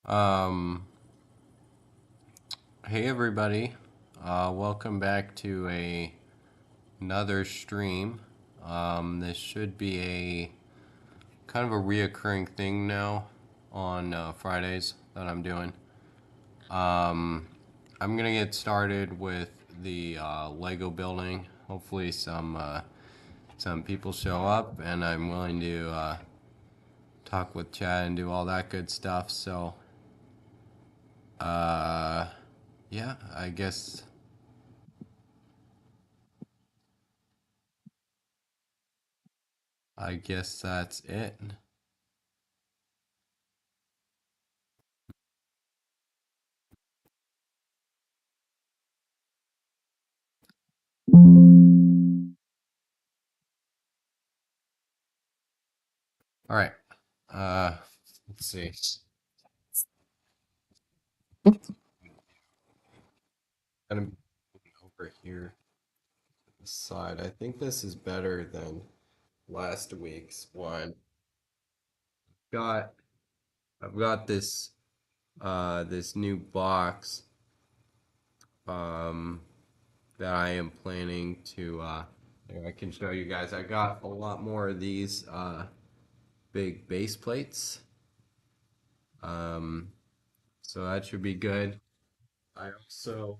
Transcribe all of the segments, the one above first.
Um, hey everybody, welcome back to another stream. This should be a kind of a reoccurring thing now on Fridays that I'm doing. Um, I'm gonna get started with the Lego building. Hopefully, some people show up, and I'm willing to talk with Chad and do all that good stuff. So, uh, yeah, I guess that's it. All right. Uh, let's see. Kind of over here to the side. I think this is better than last week's one. Got I've got this new box um that I am planning to here, I can show you guys. I got a lot more of these big base plates. Um so that should be good. I also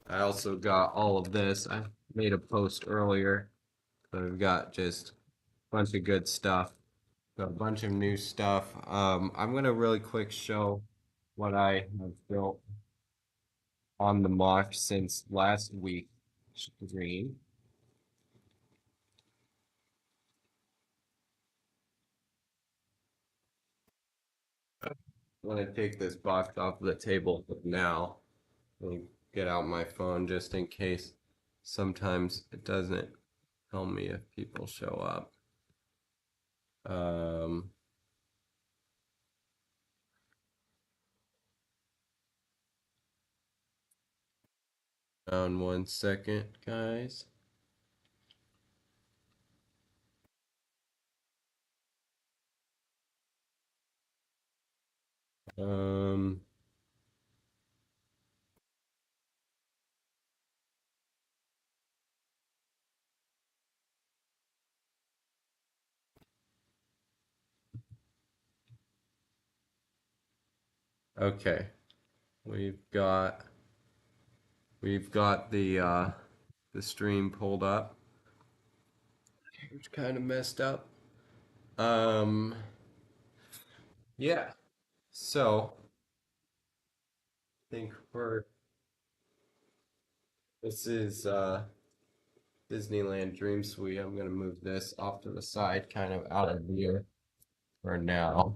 I also got all of this. I made a post earlier. So we've got just a bunch of good stuff. Got a bunch of new stuff. I'm gonna really quick show what I have built on the mock since last week stream. I'm gonna take this box off the table now. Let me get out my phone just in case. Sometimes it doesn't tell me if people show up. Um, on 1 second, guys. Um, okay. We've got we've got the stream pulled up. It's kind of messed up. Um, yeah. So I think for this is Disneyland Dream Suite. I'm gonna move this off to the side, kind of out of view for now.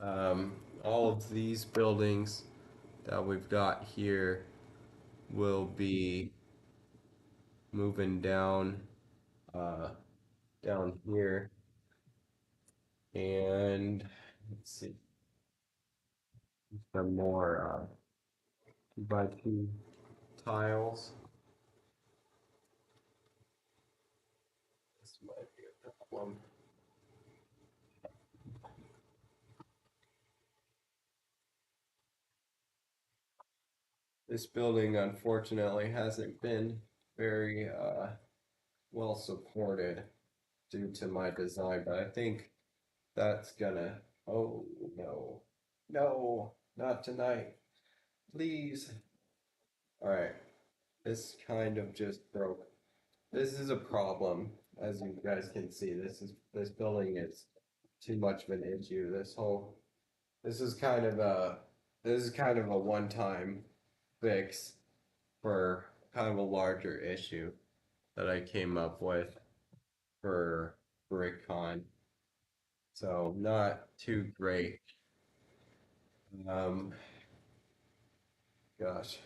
Um, all of these buildings that we've got here will be moving uh, down here, and let's see some more 2x2 tiles. This might be a problem. This building, unfortunately, hasn't been very well supported due to my design, but I think that's gonna. Oh no, no, not tonight, please. All right, this kind of just broke. This is a problem, as you guys can see. This building is too much of an issue. This is kind of a this is kind of a one-time fix for kind of a larger issue that I came up with for BrickCon. So not too great. Um, gosh.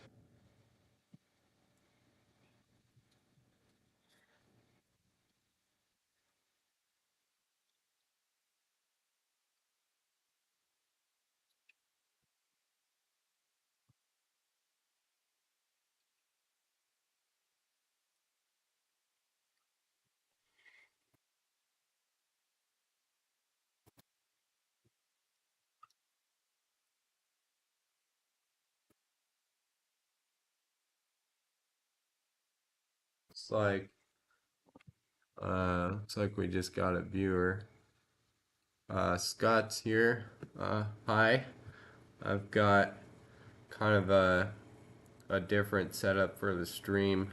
looks like we just got a viewer. Scott's here. Hi. I've got kind of a different setup for the stream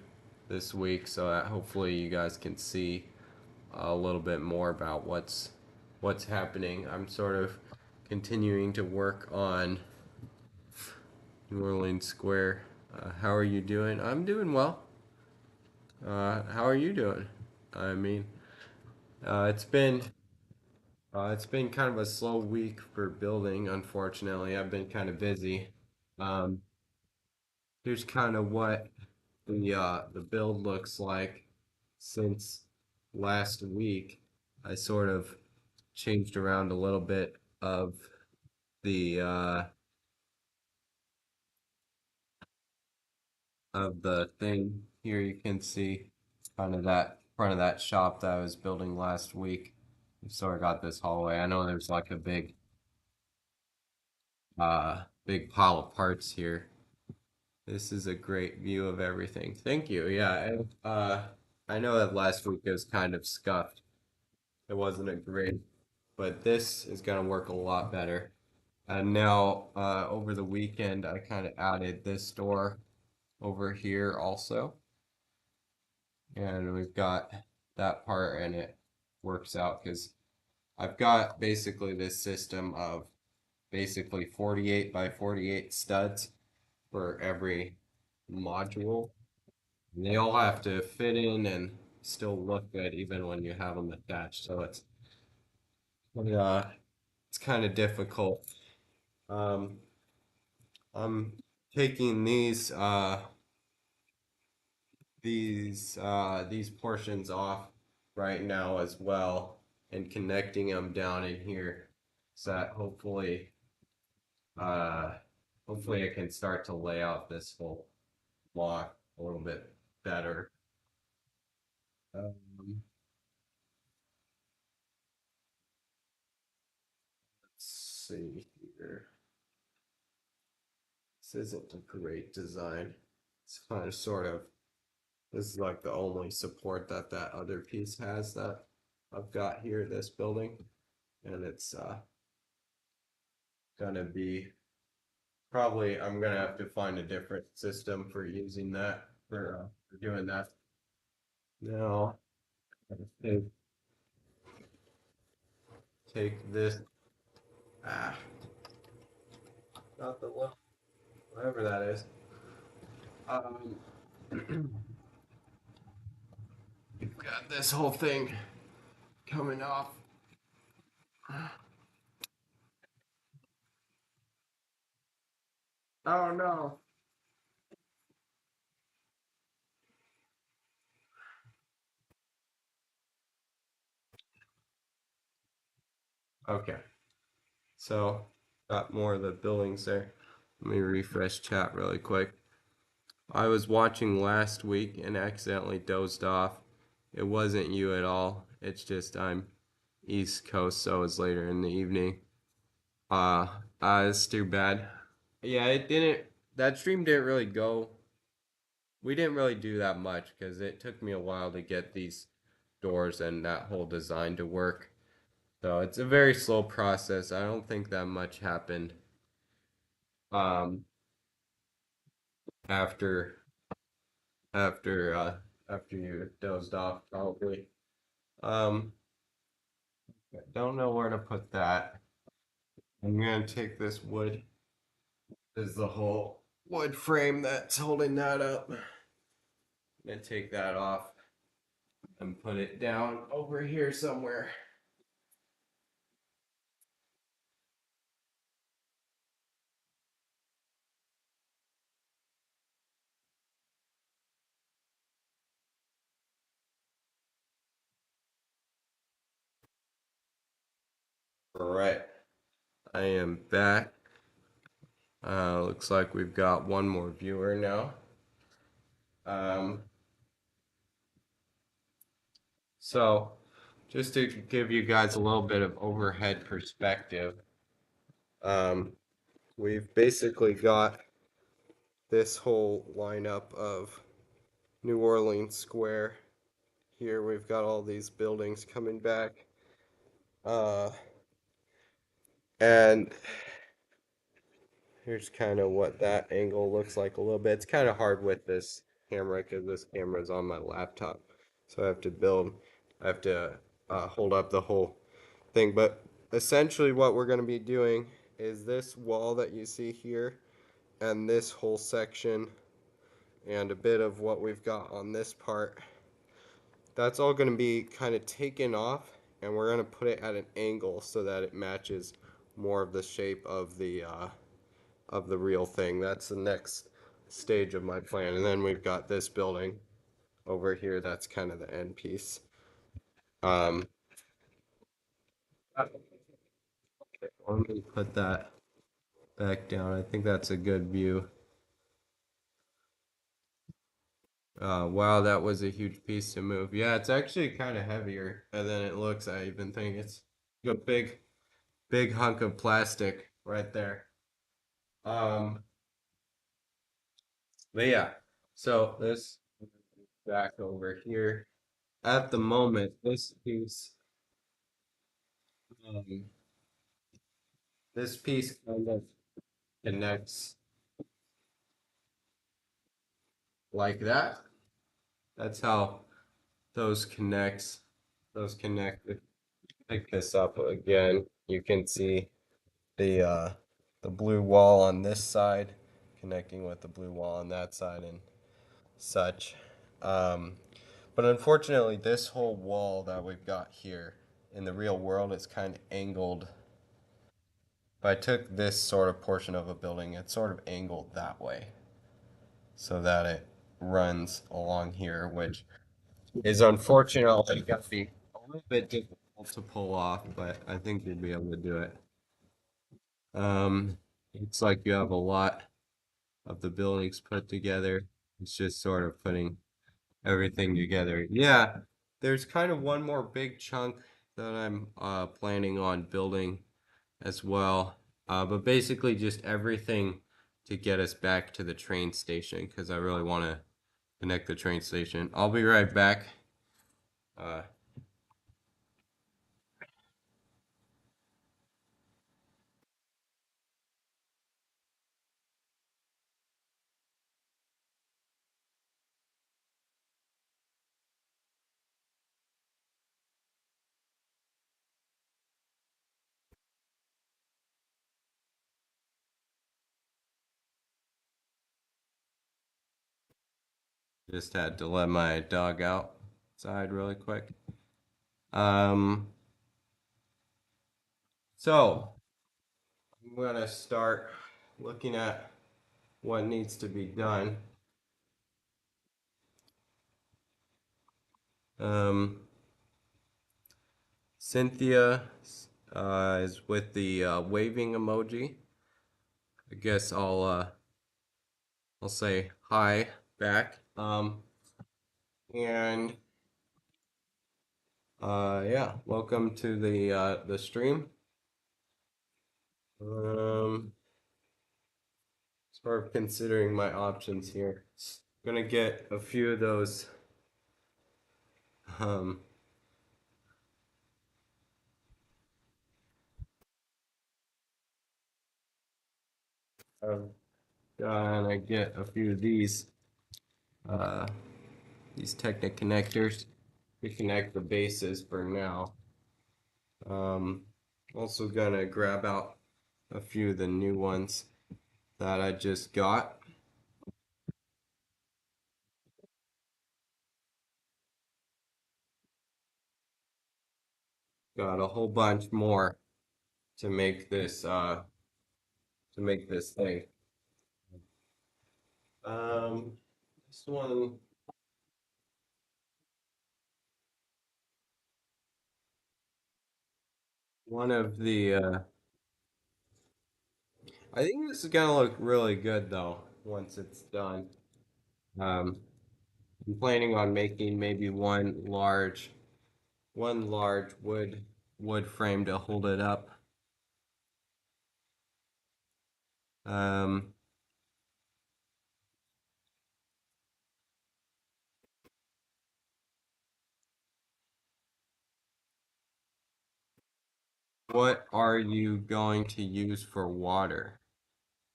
this week, so that hopefully you guys can see a little bit more about what's happening. I'm sort of continuing to work on New Orleans Square. How are you doing? I'm doing well. How are you doing? I mean, it's been kind of a slow week for building, unfortunately. I've been kind of busy. Um, Here's kind of what the build looks like since last week. I sort of changed around a little bit of the thing. Here you can see kind of that front of that shop that I was building last week. We sort of got this hallway. I know there's like a big pile of parts here. This is a great view of everything. Thank you. Yeah, I know that last week it was kind of scuffed. It wasn't a great, but this is gonna work a lot better. And now, over the weekend, I kind of added this door over here also, and we've got that part, and it works out because I've got basically this system of basically 48 by 48 studs for every module. And they all have to fit in and still look good even when you have them attached. So uh, it's kind of difficult. Um, I'm taking these portions off right now as well and connecting them down in here so that uh hopefully I can start to lay out this whole block a little bit better. Um, let's see here. This isn't a great design. It's kind of sort of, this is like the only support that that other piece has that I've got here, this building. And it's gonna be, probably, I'm gonna have to find a different system for using that, for doing that. Now, take, take this, ah, not the one, whatever that is. Um, We've got this whole thing coming off. Oh no. Okay, so got more of the buildings there. Let me refresh chat really quick. I was watching last week and accidentally dozed off. It wasn't you at all. It's just I'm East Coast, so it's later in the evening. It's too bad. Yeah, it didn't. That stream didn't really go. We didn't really do that much because it took me a while to get these doors and that whole design to work. So it's a very slow process. I don't think that much happened. Um, after after after you dozed off, probably. Um, I don't know where to put that. I'm gonna take this wood. This is the whole wood frame that's holding that up. I'm gonna take that off and put it down over here somewhere. All right, I am back. Looks like we've got one more viewer now. Um, so just to give you guys a little bit of overhead perspective, um, we've basically got this whole lineup of New Orleans Square. Here we've got all these buildings coming back. Uh, and here's kind of what that angle looks like a little bit. It's kind of hard with this camera because this camera is on my laptop. So I have to hold up the whole thing. But essentially what we're going to be doing is this wall that you see here and this whole section and a bit of what we've got on this part. That's all going to be kind of taken off, and we're going to put it at an angle so that it matches more of the shape of the real thing. That's the next stage of my plan. And then we've got this building over here. That's kind of the end piece. Um, Let me put that back down. I think that's a good view. Wow, that was a huge piece to move. Yeah, it's actually kind of heavier than it looks. I even think it's a big hunk of plastic right there. Um, but yeah, so this back over here. At the moment, um, this piece kind of connects like that. That's how those connects. Those connect. Pick this up again. You can see the blue wall on this side connecting with the blue wall on that side and such. Um, but unfortunately, this whole wall that we've got here in the real world is kind of angled. If I took this sort of portion of a building, it's sort of angled that way so that it runs along here, which is unfortunately going to be a little bit difficult to pull off, but I think you'll be able to do it. It's like you have a lot of the buildings put together. It's just sort of putting everything together. Yeah, there's kind of one more big chunk that I'm planning on building as well. But basically just everything to get us back to the train station because I really want to connect the train station. I'll be right back. Uh, just had to let my dog outside really quick. Um, so I'm gonna start looking at what needs to be done. Um, Cynthia is with the waving emoji. I guess I'll say hi back. And yeah, welcome to the stream. Um, Sort of considering my options here. Gonna get a few of those um and I get a few of uh these Technic connectors to connect the bases for now. Um, Also gonna grab out a few of the new ones that I just got. Got a whole bunch more to make this thing. Um, this one of the I think this is gonna look really good though once it's done. Um, I'm planning on making maybe one large wood frame to hold it up. Um, What are you going to use for water?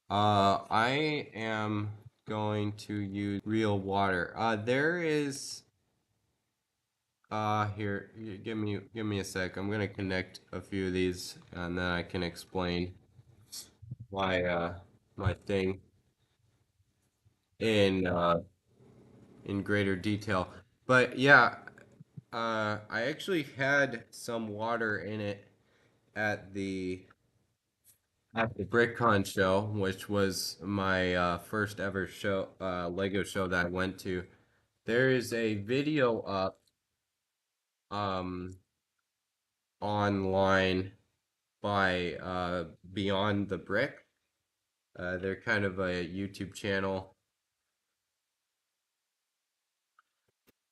I am going to use real water. There is here, give me a sec. I'm gonna connect a few of these and then I can explain my thing in in greater detail. But yeah, I actually had some water in it at the BrickCon show, which was my first ever show, Lego show that I went to. There is a video up um online by Beyond the Brick. They're kind of a YouTube channel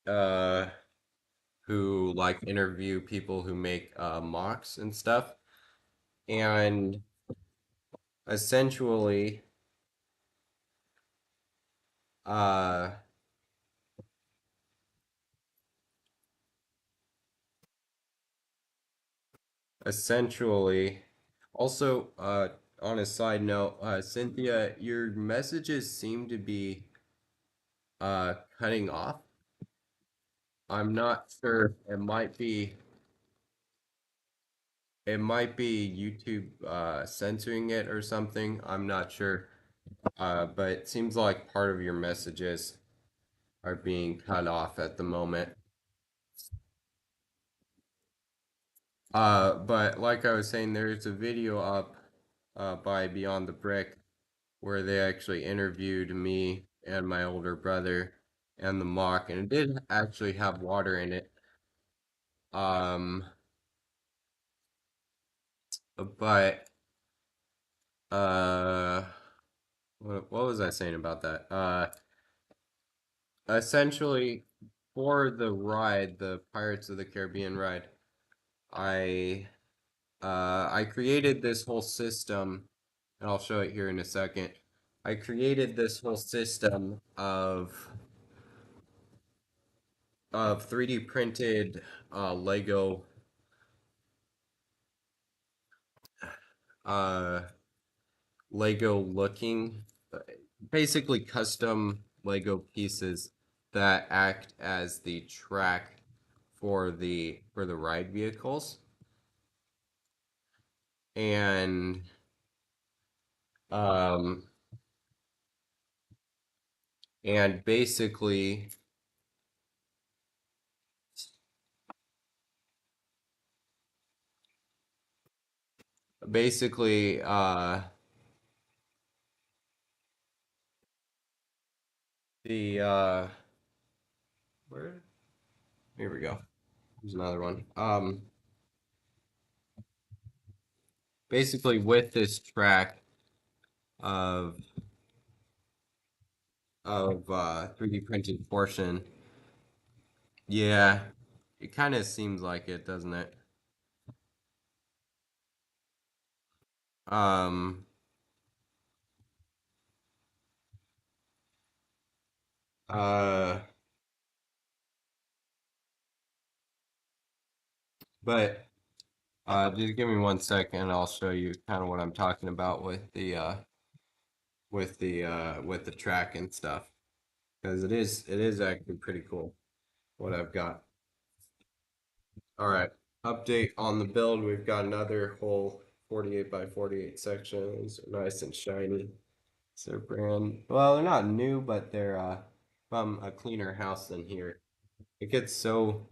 uh who like interview people who make mocks and stuff. And essentially uh essentially also on a side note, Cynthia, your messages seem to be cutting off. I'm not sure. It might be YouTube censoring it or something. I'm not sure. But it seems like part of your messages are being cut off at the moment. But like I was saying, there's a video up by Beyond the Brick where they actually interviewed me and my older brother and the mock, and it did actually have water in it. Um, but uh, what was I saying about that? Essentially, for the ride, the Pirates of the Caribbean ride, I I created this whole system, and I'll show it here in a second. I created this whole system of 3D printed Lego uh Lego looking, basically custom Lego pieces that act as the track for the ride vehicles. And um and basically the where here we go. There's another one. Basically with this track of 3D printed portion. Yeah, it kind of seems like it, doesn't it? Um, uh, but just give me 1 second, and I'll show you kind of what I'm talking about with the track and stuff, because it is actually pretty cool what I've got. All right, update on the build. We've got another whole 48 by 48 sections, nice and shiny. So they're well, they're not new, but they're from a cleaner house than here. It gets so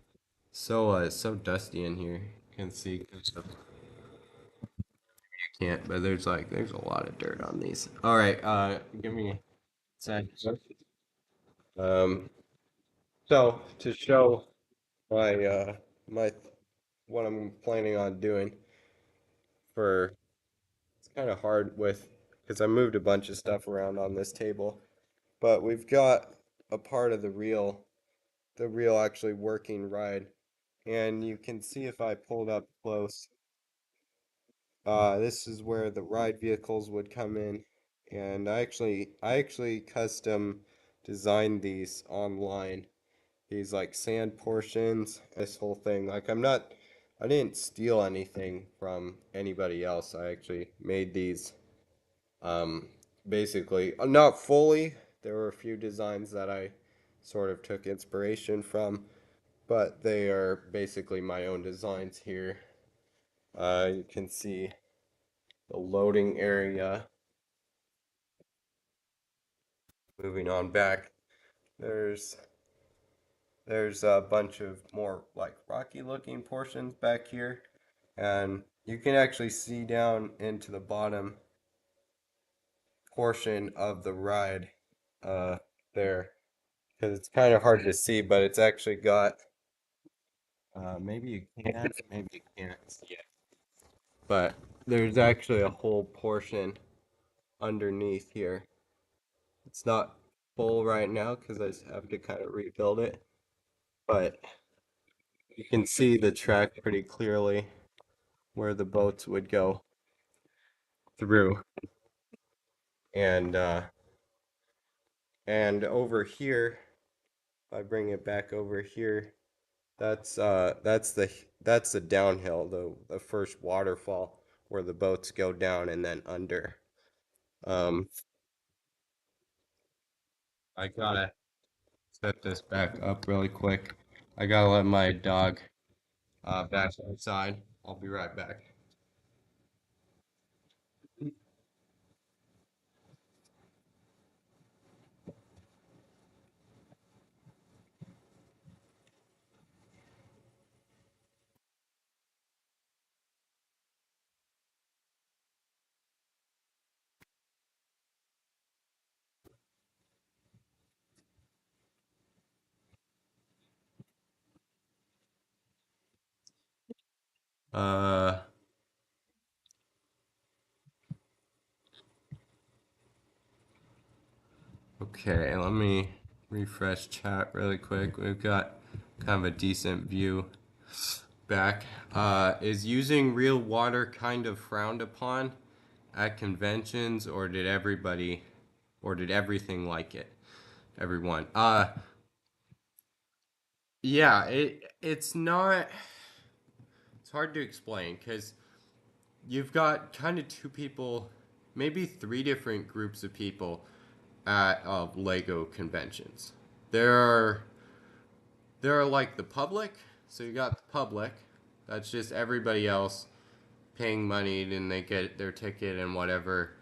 dusty in here. You can see, 'cause you can't, but there's a lot of dirt on these. All right, give me a sec. Um, so to show my my what I'm planning on doing for it's kind of hard with because I moved a bunch of stuff around on this table, but we've got a part of the real actually working ride. And you can see if I pulled up close, this is where the ride vehicles would come in. And I actually custom designed these online. These like sand portions, this whole thing. Like I didn't steal anything from anybody else. I actually made these um, basically, not fully. There were a few designs that I sort of took inspiration from, but they are basically my own designs here. You can see the loading area. Moving on back, there's there's a bunch of more like rocky looking portions back here, and you can actually see down into the bottom portion of the ride uh, there, because it's kind of hard to see, but it's actually got maybe you can, maybe you can't see it, but there's actually a whole portion underneath here. It's not full right now because I just have to kind of rebuild it, but you can see the track pretty clearly where the boats would go through. And and over here, if I bring it back over here, that's the downhill, the first waterfall where the boats go down and then under. Um, I gotta set this back up really quick. I gotta let my dog back outside. I'll be right back. Uh, okay, let me refresh chat really quick. We've got kind of a decent view back. Is using real water kind of frowned upon at conventions, or did everybody, or did everything like it? Everyone. Yeah, it's not. It's hard to explain because you've got kind of two people, maybe three different groups of people at Lego conventions. There are there are like the public, so you got the public. That's just everybody else paying money and they get their ticket and whatever,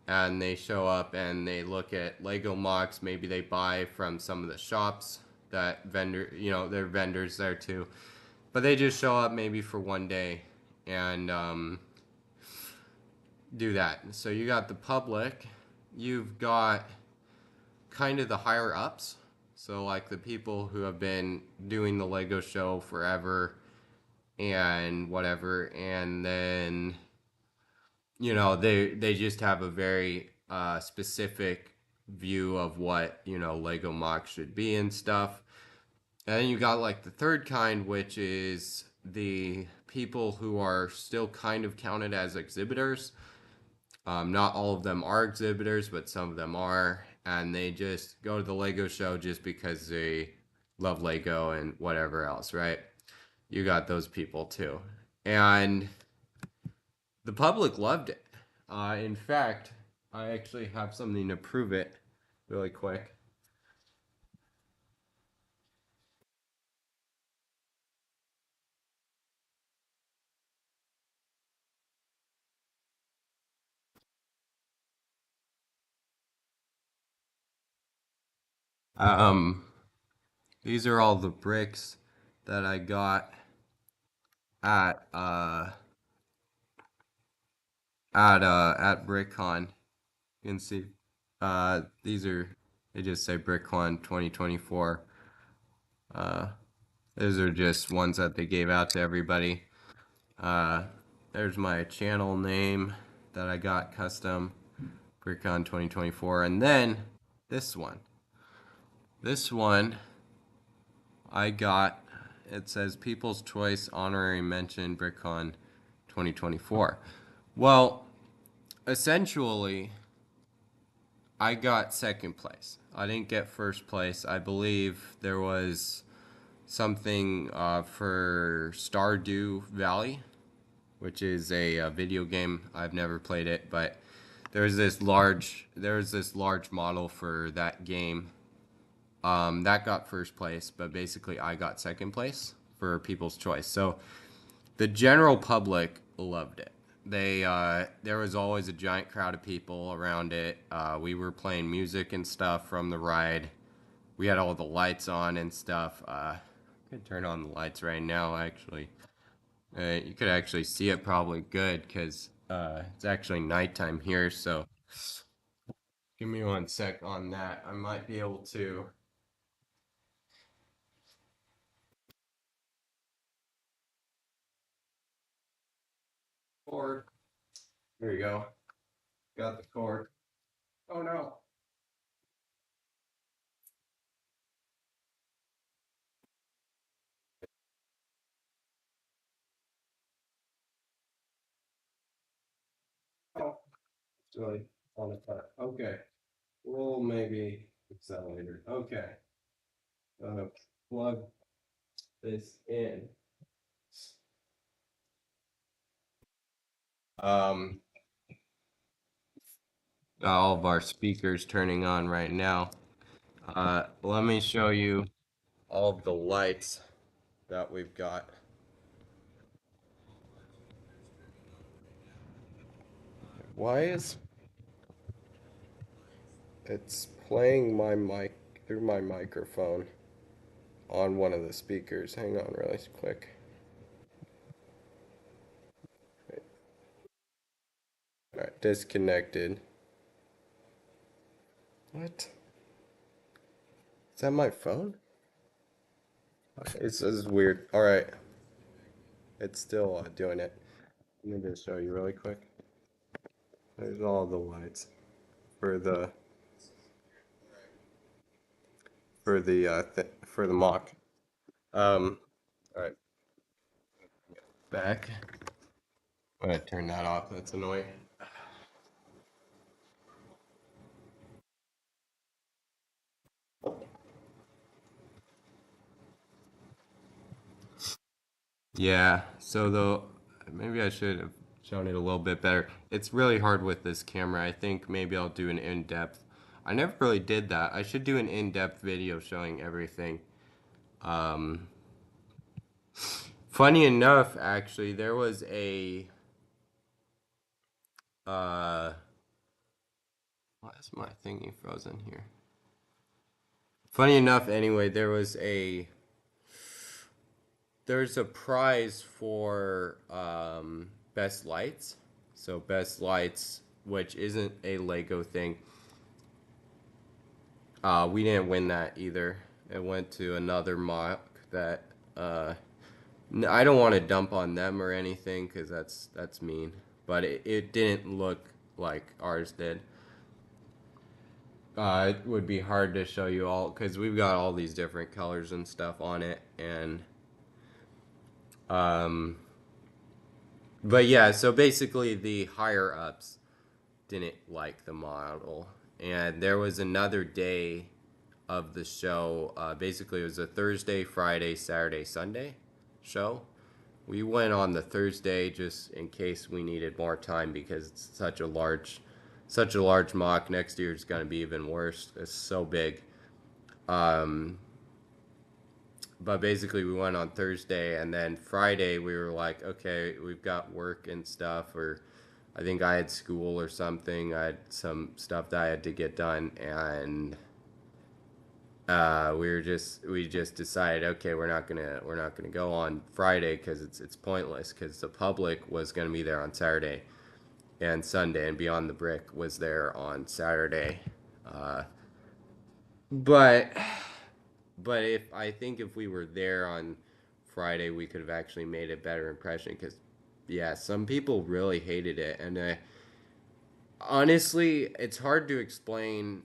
and they show up and they look at Lego MOCs. Maybe they buy from some of the shops that vendor, they're vendors there too. But they just show up maybe for one day and do that. So you got the public, you've got kind of the higher ups. So like the people who have been doing the Lego show forever and whatever, and then they just have a very specific view of what Lego MOC should be and stuff. And then you got like the third kind, which is the people who are still kind of counted as exhibitors. Not all of them are exhibitors, but some of them are, and they just go to the Lego show just because they love Lego and whatever else, right? You got those people too, and the public loved it. In fact, I actually have something to prove it really quick. Um, these are all the bricks that I got at at BrickCon. You can see these are they just say BrickCon 2024. Uh, those are just ones that they gave out to everybody. Uh, there's my channel name that I got custom BrickCon 2024, and then this one. This one I got. It says People's Choice Honorary Mention BrickCon 2024. Well, essentially, I got second place. I didn't get first place. I believe there was something for Stardew Valley, which is a video game. I've never played it, but there's this large model for that game. That got first place, but basically I got second place for People's Choice. So the general public loved it. There was always a giant crowd of people around it. We were playing music and stuff from the ride. We had all the lights on and stuff. I could turn on the lights right now, actually. You could actually see it probably good because it's actually nighttime here. So give me one sec on that. I might be able to. Cord. There you go. Got the cord. Oh no. Oh, it's really on the cut. Okay. We'll maybe fix that later. Okay. Uh, Plug this in. Um, all of our speakers turning on right now. Let me show you all of the lights that we've got. Why is it's playing my mic through my microphone on one of the speakers? Hang on really quick. All right, disconnected. What? Is that my phone? This is weird. All right, it's still doing it. Let me just show you really quick. There's all the lights for the for the mock. All right, back. I'm gonna turn that off. That's annoying. Yeah. So though, maybe I should have shown it a little bit better. It's really hard with this camera. I think maybe I'll do an in-depth. I never really did that. I should do an in-depth video showing everything. Um, Funny enough, actually, there was a why is my thingy frozen here? Funny enough, anyway, there's a prize for best lights. So best lights, which isn't a Lego thing. We didn't win that either. It went to another mock that I don't want to dump on them or anything because that's mean. But it didn't look like ours did. It would be hard to show you all because we've got all these different colors and stuff on it, and um, but yeah. So basically, the higher ups didn't like the model, and there was another day of the show. Basically, it was a Thursday, Friday, Saturday, Sunday show. We went on the Thursday just in case we needed more time because it's such a large mock. Next year is going to be even worse. It's so big. Um, but basically, we went on Thursday, and then Friday we were like, okay, we've got work and stuff, or I think I had school or something. I had some stuff that I had to get done, and we just decided, okay, we're not gonna go on Friday because it's pointless because the public was gonna be there on Saturday and Sunday, and Beyond the Brick was there on Saturday. Uh, but but if we were there on Friday, we could have actually made a better impression because yeah, some people really hated it, and honestly, it's hard to explain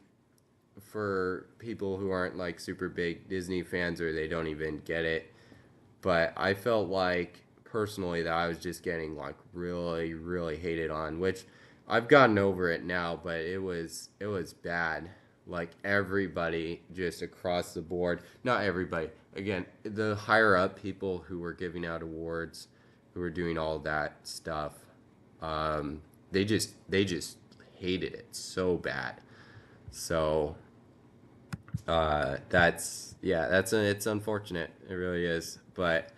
for people who aren't like super big Disney fans or they don't even get it. But I felt like personally that I was just getting like really, really hated on, which I've gotten over it now, but it was bad. Like everybody just across the board. Not everybody. Again, the higher up people who were giving out awards, who were doing all that stuff, um, they just hated it so bad. So that's yeah, it's unfortunate. It really is. But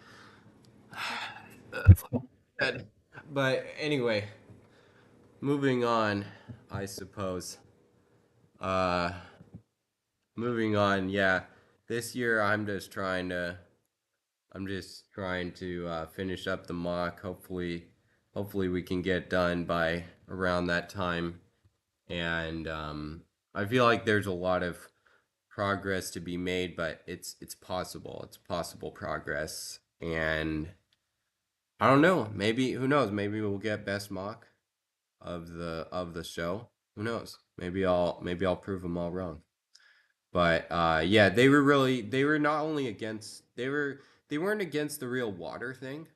anyway, moving on, I suppose. Uh, moving on, yeah. This year I'm just trying to finish up the mock. Hopefully we can get done by around that time. And I feel like there's a lot of progress to be made, but it's possible. It's possible progress. And I don't know. Maybe who knows? Maybe we'll get best mock of the show. Who knows? Maybe I'll prove them all wrong. But yeah, they were not only against they weren't against the real water thing,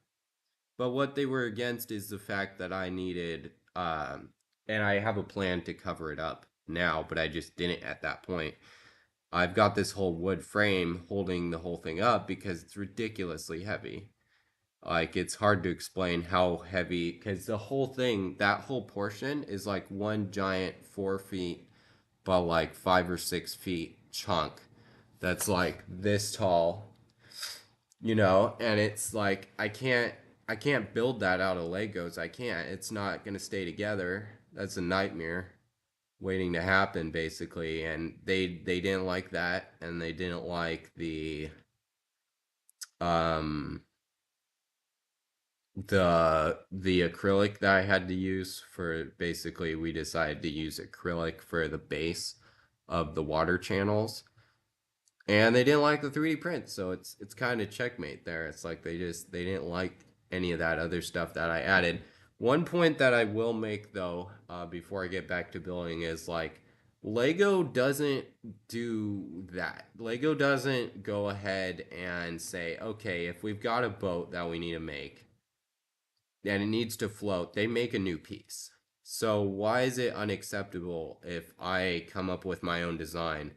but what they were against is the fact that I needed and I have a plan to cover it up now, but I just didn't at that point. I've got this whole wood frame holding the whole thing up because it's ridiculously heavy. Like it's hard to explain how heavy because the whole thing, that whole portion is like one giant 4 feet by like 5 or 6 feet chunk that's like this tall, and it's like I can't build that out of Legos. I can't. It's not gonna stay together. That's a nightmare waiting to happen basically. And they didn't like that, and they didn't like um the acrylic that I had to use for basically we decided to use acrylic for the base of the water channels. And they didn't like the 3D print, so it's kind of checkmate there. It's like they didn't like any of that other stuff that I added. One point that I will make though, before I get back to building, is like Lego doesn't do that. Lego doesn't go ahead and say, okay, if we've got a boat that we need to make and it needs to float, they make a new piece. So why is it unacceptable if I come up with my own design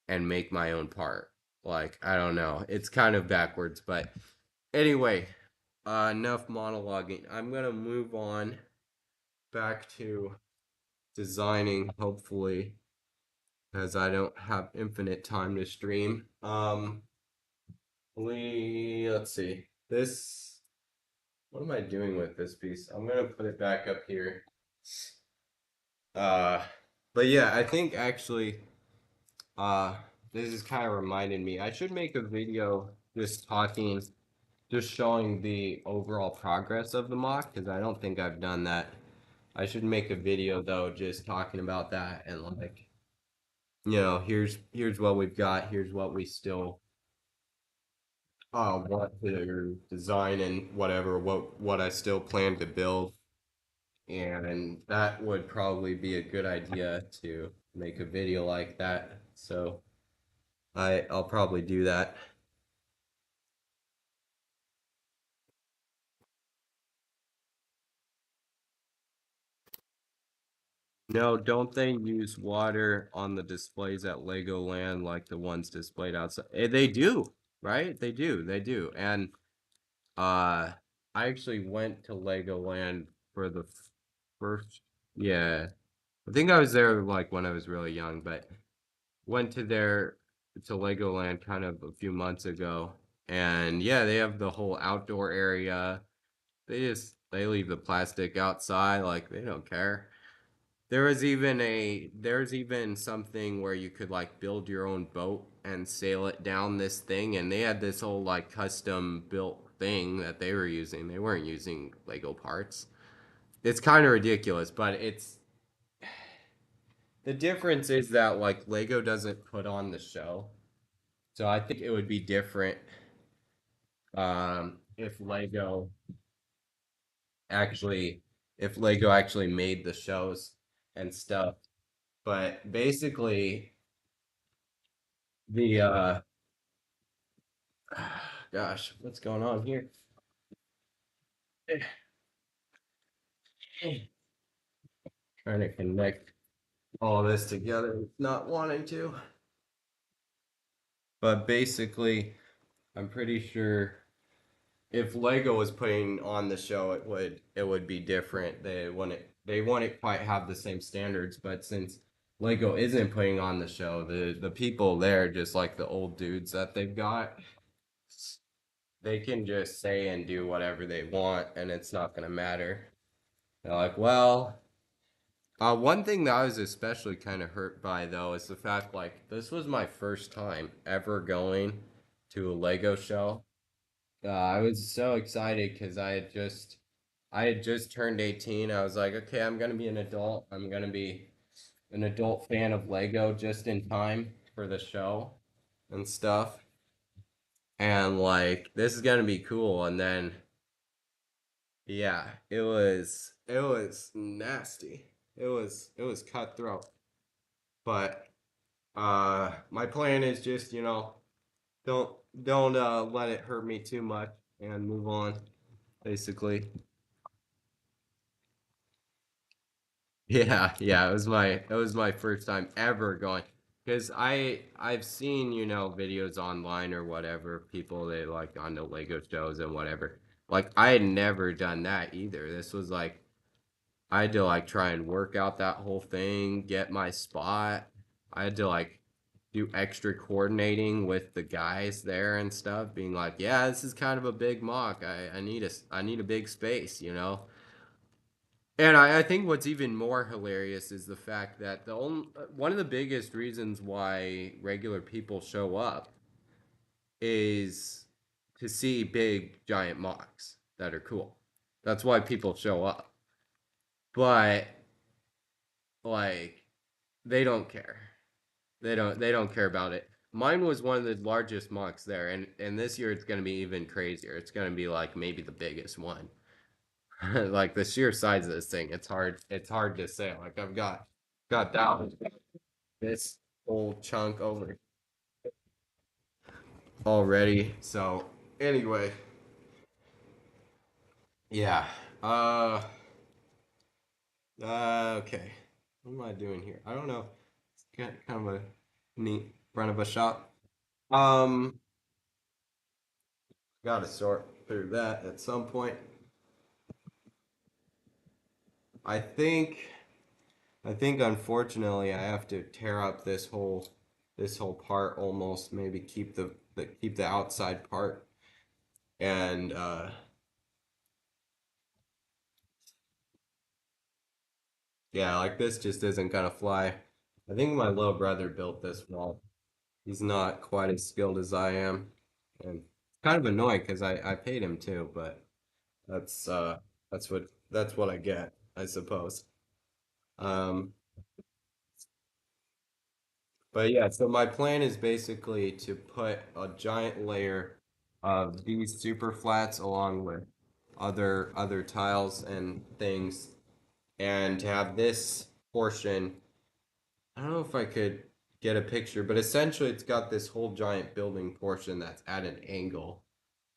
and make my own part? Like, I don't know. It's kind of backwards, but anyway, enough monologuing. I'm gonna move on back to designing, hopefully, as I don't have infinite time to stream. Let's see. This, what am I doing with this piece? I'm gonna put it back up here. Uh, but yeah, I think actually, uh, this is kind of reminding me. I should make a video just showing the overall progress of the mock because I don't think I've done that. I should make a video though, just talking about that and like, here's what we've got. Here's what we still want to design and whatever. What I still plan to build, and that would probably be a good idea to make a video like that. So I'll probably do that. No, don't they use water on the displays at Legoland like the ones displayed outside? They do, right? They do. And uh I actually went to Legoland for the first, yeah. I think I was there like when I was really young, but went to Legoland kind of a few months ago. And yeah, they have the whole outdoor area. They leave the plastic outside like they don't care. There's even something where you could like build your own boat and sail it down this thing, and they had this whole like custom built thing that they were using. They weren't using Lego parts. It's kind of ridiculous, but it's the difference is that like Lego doesn't put on the show. So I think it would be different if actually Lego actually made the shows and stuff. But basically the gosh, what's going on here? Trying to connect. all this together, not wanting to. But basically, I'm pretty sure if Lego was putting on the show, it would be different. They wouldn't quite have the same standards, but since Lego isn't putting on the show, the people there, just like the old dudes that they've got, they can just say and do whatever they want, and it's not gonna matter. They're like, well, one thing that I was especially kind of hurt by though is the fact like this was my first time ever going to a Lego show. I was so excited because I had just turned 18. I was like, okay, I'm gonna be an adult. I'm gonna be an adult fan of Lego just in time for the show and stuff. And like this is gonna be cool. And then yeah, it was nasty. It was cutthroat. But my plan is just, don't don't let it hurt me too much and move on, basically. Yeah, yeah, it was my first time ever going because I've seen, videos online or whatever, people they like on the Lego shows and whatever. Like I had never done that either. This was like I had to like try and work out that whole thing, get my spot. I had to like do extra coordinating with the guys there and stuff, being like, yeah, this is kind of a big mock. I need a big space. And I think what's even more hilarious is the fact that one of the biggest reasons why regular people show up is to see big giant mocks that are cool. That's why people show up. But like they don't care. They don't care about it. Mine was one of the largest mocks there, and this year it's gonna be even crazier. It's gonna be like maybe the biggest one. Like the sheer size of this thing, it's hard to say. Like I've got that this whole chunk over already. So anyway, yeah. Uh okay. What am I doing here? I don't know. It's kind of a neat front of a shop. Um Gotta sort through that at some point. I think I think unfortunately I have to tear up this whole part almost, maybe keep the outside part and yeah, like this just isn't gonna fly. I think my little brother built this wall. He's not quite as skilled as I am, and it's kind of annoying because I paid him too, but that's uh that's what I get, I suppose. Um, but yeah, so my plan is basically to put a giant layer of these super flats along with other tiles and things, and to have this portion. I don't know if I could get a picture, but essentially it's got this whole giant building portion that's at an angle.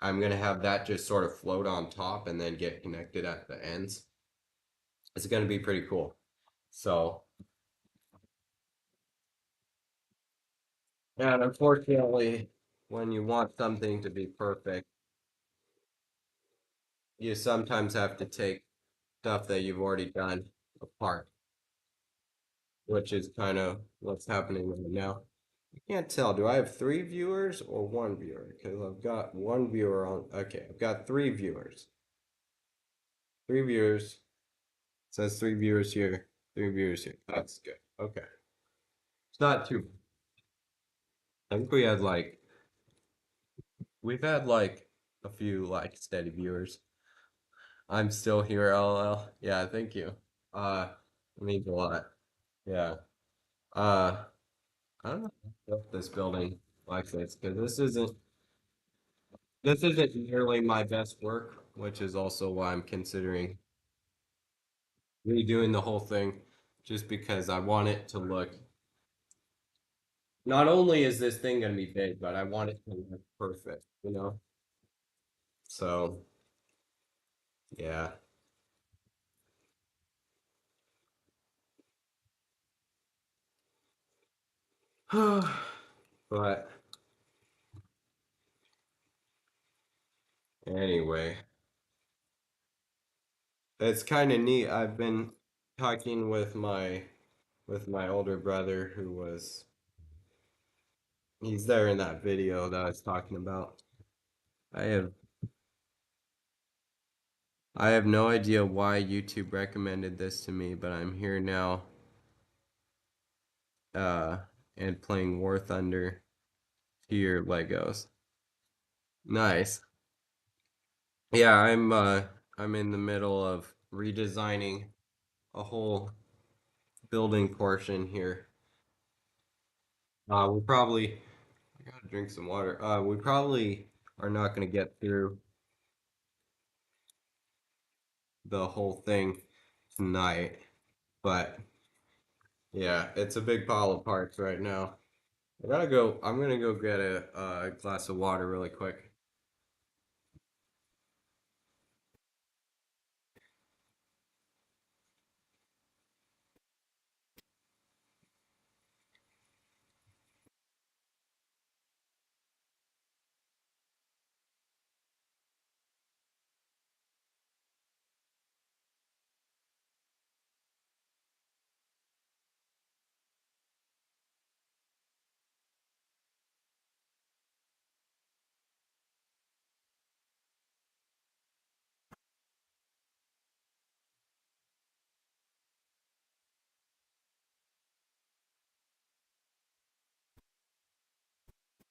I'm gonna have that just sort of float on top and then get connected at the ends. It's gonna be pretty cool. So, and unfortunately, when you want something to be perfect, you sometimes have to take stuff that you've already done apart, which is kind of what's happening right now. I can't tell. Do I have three viewers or one viewer? Because I've got one viewer on. Okay, I've got three viewers. Three viewers. It says three viewers here. Three viewers here. That's good. Okay. It's not too. I think we've had like a few like steady viewers. I'm still here, LOL. Yeah, thank you. It means a lot. Yeah. Uh, I don't know if this building like this because this isn't nearly my best work, which is also why I'm considering redoing the whole thing, just because I want it to look. Not only is this thing gonna be big, but I want it to look perfect. So yeah, But anyway, it's kind of neat. I've been talking with my older brother who was he's there in that video that I was talking about. I have I have no idea why YouTube recommended this to me, but I'm here now uh and playing War Thunder to your Legos. Nice. Yeah, I'm in the middle of redesigning a whole building portion here. We probably I gotta drink some water. We probably are not gonna get through the whole thing tonight, but yeah, it's a big pile of parts right now. I'm gonna go get a glass of water really quick.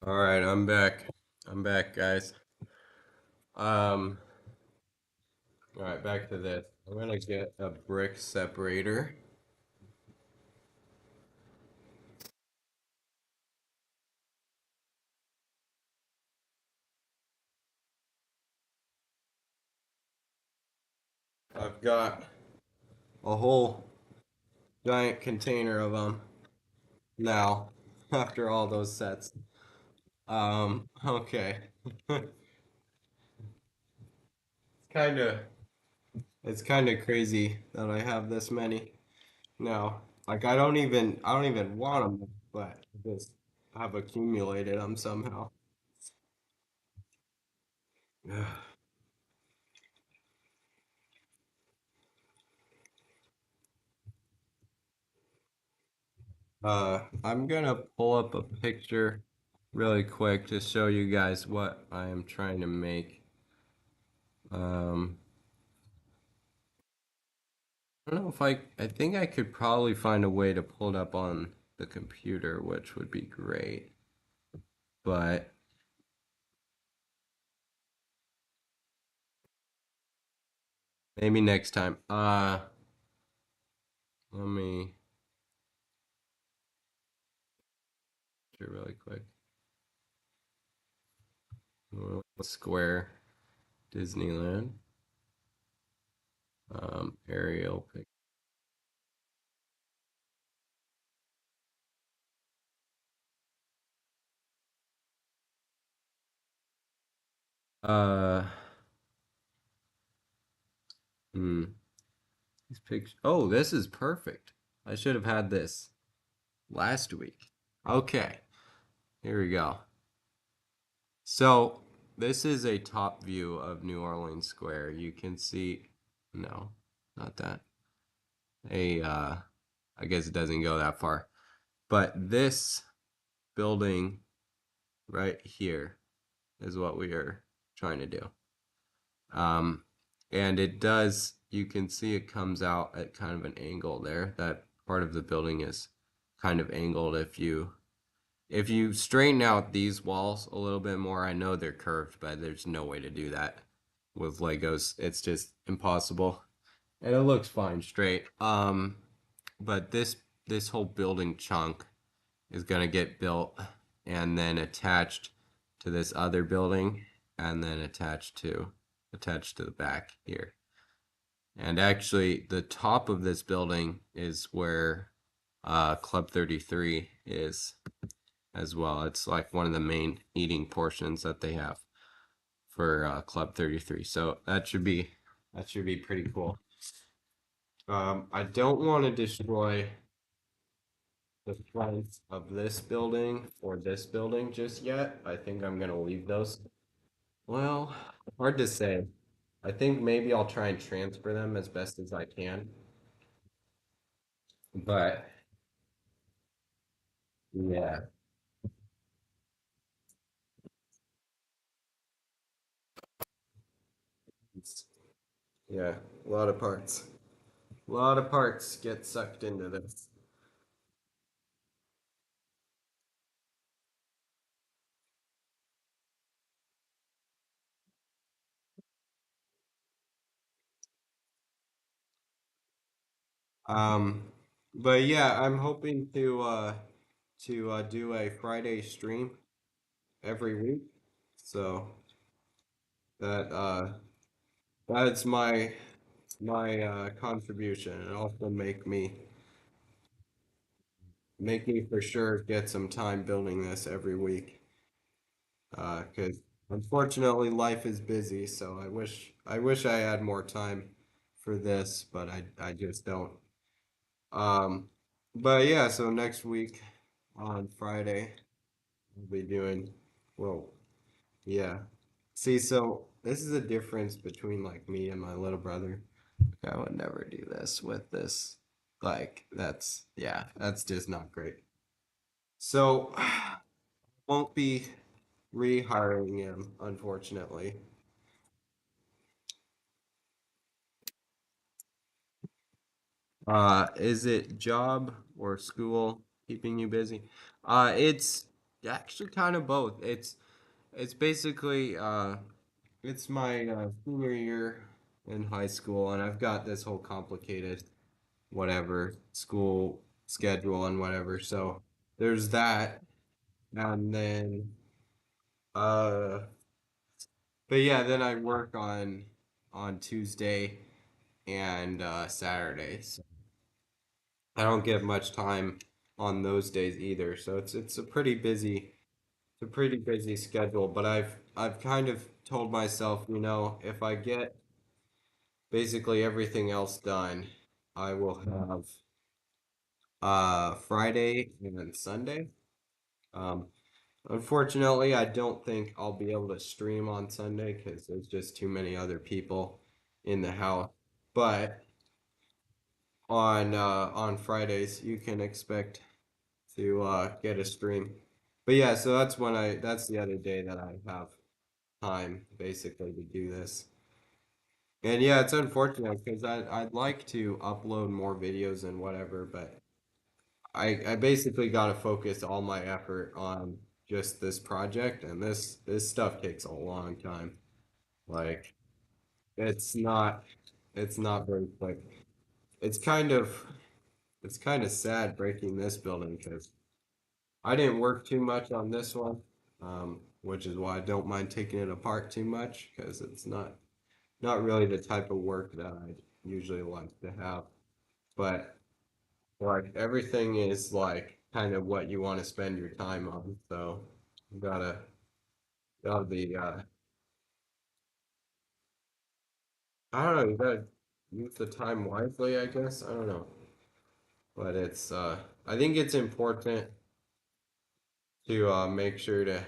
All right, I'm back. I'm back, guys. Um, all right, back to this. I'm gonna get a brick separator. I've got a whole giant container of them now after all those sets. Okay. Kind of it's kind of crazy that I have this many now. Like I don't even want them, but just have accumulated them somehow. I'm gonna pull up a picture really quick to show you guys what I am trying to make. Um, I don't know if I think I could probably find a way to pull it up on the computer, which would be great. But maybe next time. Let me do really quick. Square Disneyland. Aerial pic. Uh, hmm. These pictures. Oh, this is perfect. I should have had this last week. Okay, here we go. So, this is a top view of New Orleans Square. You can see, no, not that. I guess it doesn't go that far. But this building right here is what we are trying to do. Um, and it does, you can see it comes out at kind of an angle there. That part of the building is kind of angled if you straighten out these walls a little bit more. I know they're curved, but there's no way to do that with Legos. It's just impossible. And it looks fine straight. But this whole building chunk is gonna get built and then attached to this other building and then attached to the back here. And actually the top of this building is where Club 33 is as well. It's like one of the main eating portions that they have for Club 33. So that should be pretty cool. I don't want to destroy. the price of this building or this building just yet. I think I'm gonna leave those. Well, hard to say. I think maybe I'll try and transfer them as best as I can. But yeah, it's, yeah, a lot of parts. A lot of parts get sucked into this. Um, but yeah, I'm hoping to do a Friday stream every week. So that that's my contribution. And also make me for sure get some time building this every week. Because unfortunately life is busy, so I wish I had more time for this, but I just don't. Um, but yeah, so next week on Friday we'll be doing well, yeah. See, so this is a difference between like me and my little brother. I would never do this with this. Like that's yeah, that's just not great. So won't be rehiring him, unfortunately. Is it job or school keeping you busy? It's actually kind of both. It's basically it's my senior year in high school, and I've got this whole complicated whatever school schedule and whatever. So there's that, and then uh, but yeah, then I work on Tuesday and Saturday. So I don't get much time on those days either. So it's a pretty busy schedule. But I've kind of told myself, if I get basically everything else done, I will have Friday and Sunday. Um, Unfortunately, I don't think I'll be able to stream on Sunday because there's just too many other people in the house. But on Fridays, you can expect to get a stream. But yeah, so that's the other day that I have time basically to do this. And yeah, it's unfortunate because I'd like to upload more videos and whatever, but I basically got to focus all my effort on just this project, and this stuff takes a long time. Like it's not it's not very quick. It's kind of it's kind of sad breaking this building because I didn't work too much on this one, which is why I don't mind taking it apart too much because it's not really the type of work that I usually like to have. But like everything is like kind of what you want to spend your time on. So you gotta be I don't know, you gotta use the time wisely, I guess. I don't know. But it's I think it's important to make sure to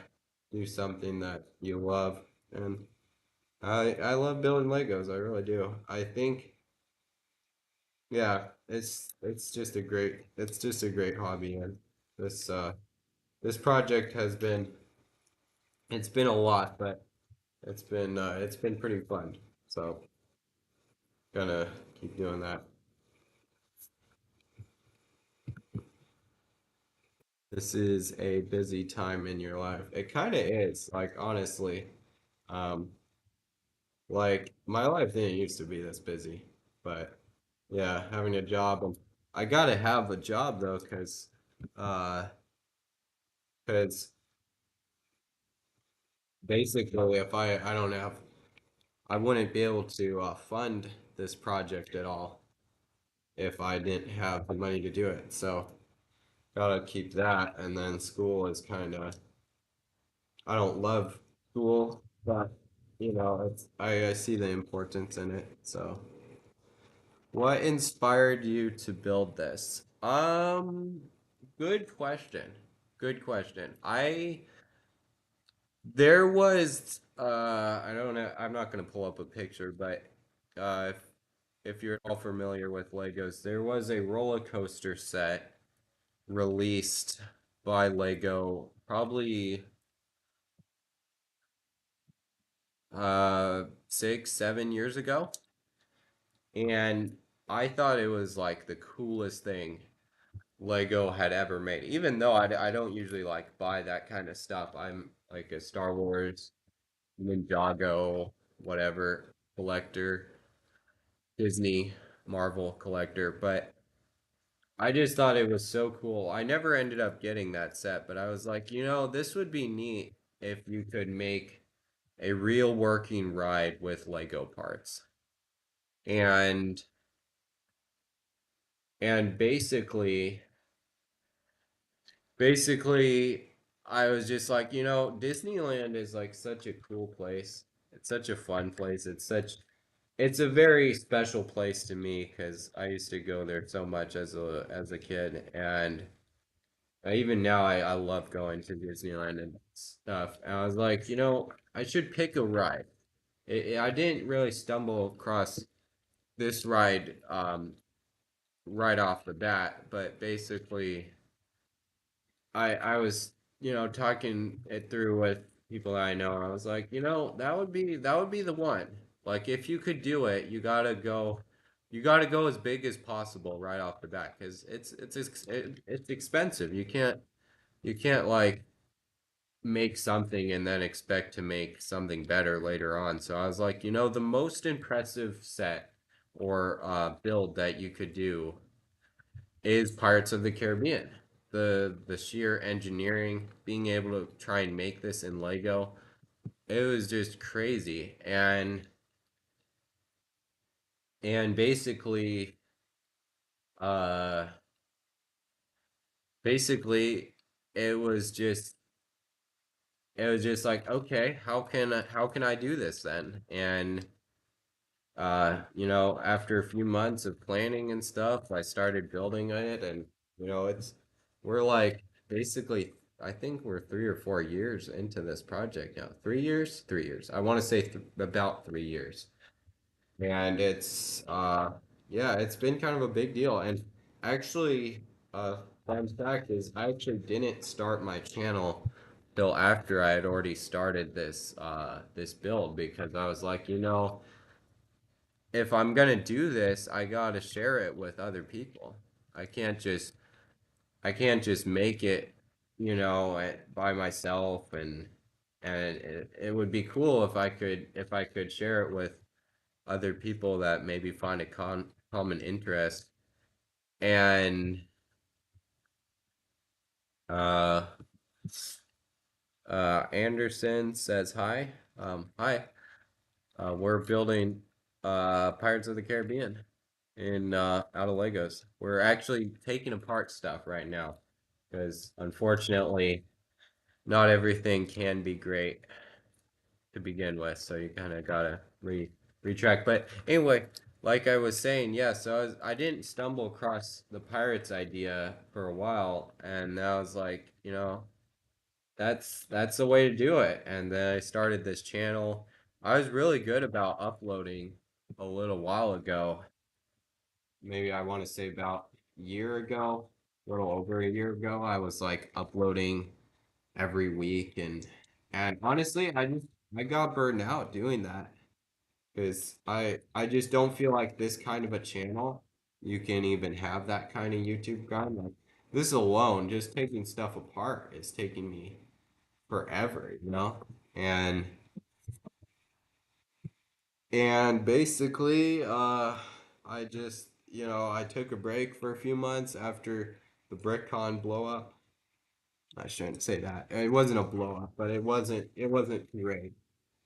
do something that you love. And I love building Legos, I really do. I think yeah, it's just a great hobby, and this this project has been it's been a lot, but it's been pretty fun. So gonna keep doing that. This is a busy time in your life. It kind of is, like honestly. Um, like my life didn't used to be this busy, but yeah, having a job. I gotta have a job though, uh, cause basically, if I don't have, I wouldn't be able to fund this project at all if I didn't have the money to do it. So gotta keep that, and then school is kind of. I don't love school, but I see the importance in it. So, what inspired you to build this? Good question. Good question. There was I don't know, I'm not gonna pull up a picture, but if you're all familiar with Legos, there was a roller coaster set released by Lego probably 6, 7 years ago. And I thought it was like the coolest thing Lego had ever made. Even though I don't usually like buy that kind of stuff. I'm like a Star Wars, Ninjago, whatever collector, Disney, Marvel collector, but I just thought it was so cool. I never ended up getting that set, but I was like, this would be neat if you could make a real working ride with Lego parts. And and basically I was just like, Disneyland is like such a cool place. It's such a fun place. It's a very special place to me because I used to go there so much as a kid, and even now I love going to Disneyland and stuff. And I was like, I should pick a ride. I didn't really stumble across this ride right off the bat, but basically I was, talking it through with people that I know. I was like, that would be the one. Like if you could do it, you gotta go as big as possible right off the bat because it's expensive. You can't like make something and then expect to make something better later on. So I was like, the most impressive set or build that you could do is Pirates of the Caribbean. The sheer engineering, being able to try and make this in Lego, it was just crazy. And uh basically it was just it was just like, okay, how can I do this then? And after a few months of planning and stuff, I started building it, and we're like basically, I think we're 3 or 4 years into this project now. 3 years, 3 years. I want to say about 3 years, and yeah, it's been kind of a big deal. And actually, fun fact is, I actually didn't start my channel till after I had already started this build because I was like, if I'm gonna do this, I gotta share it with other people. I can't just I can't just make it, by myself, and it would be cool if I could share it with other people that maybe find a common interest. And uh Anderson says hi. Hi. We're building Pirates of the Caribbean in out of Legos. We're actually taking apart stuff right now because unfortunately not everything can be great to begin with, so you kind of gotta retract. But anyway, like I was saying, yeah, so I didn't stumble across the Pirates idea for a while, and I was like, that's the way to do it. And then I started this channel. I was really good about uploading a little while ago. Maybe I want to say about a year ago, a little over a year ago, I was like uploading every week, and honestly, I got burned out doing that because I just don't feel like this kind of a channel you can even have that kind of YouTube grind. Like this alone, just taking stuff apart is taking me forever. And basically, I just, I took a break for a few months after the BrickCon blow up. I shouldn't say that. It wasn't a blow up, but it wasn't great.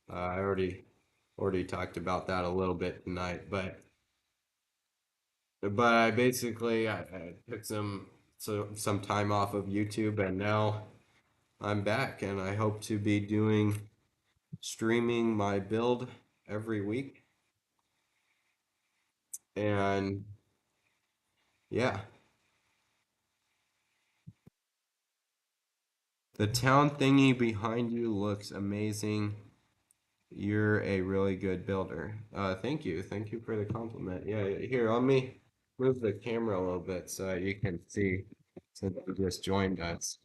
I already talked about that a little bit tonight, but I basically I took some time off of YouTube, and now I'm back, and I hope to be doing streaming my build every week. And yeah, The town thingy behind you looks amazing. You're a really good builder. Thank you. Thank you for the compliment. Yeah, here, let me move the camera a little bit so you can see since you just joined us.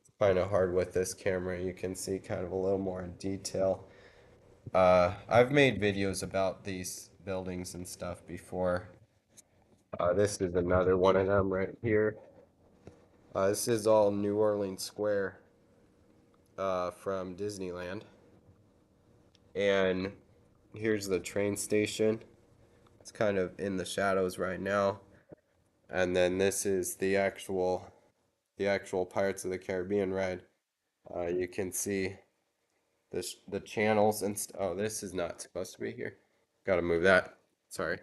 It's kind of hard with this camera. You can see kind of a little more in detail. I've made videos about these buildings and stuff before. This is another one of them right here. This is all New Orleans Square from Disneyland. And here's the train station. It's kind of in the shadows right now. And then this is the actual Pirates of the Caribbean ride. You can see the channels and oh, this is not supposed to be here. Gotta move that. Sorry.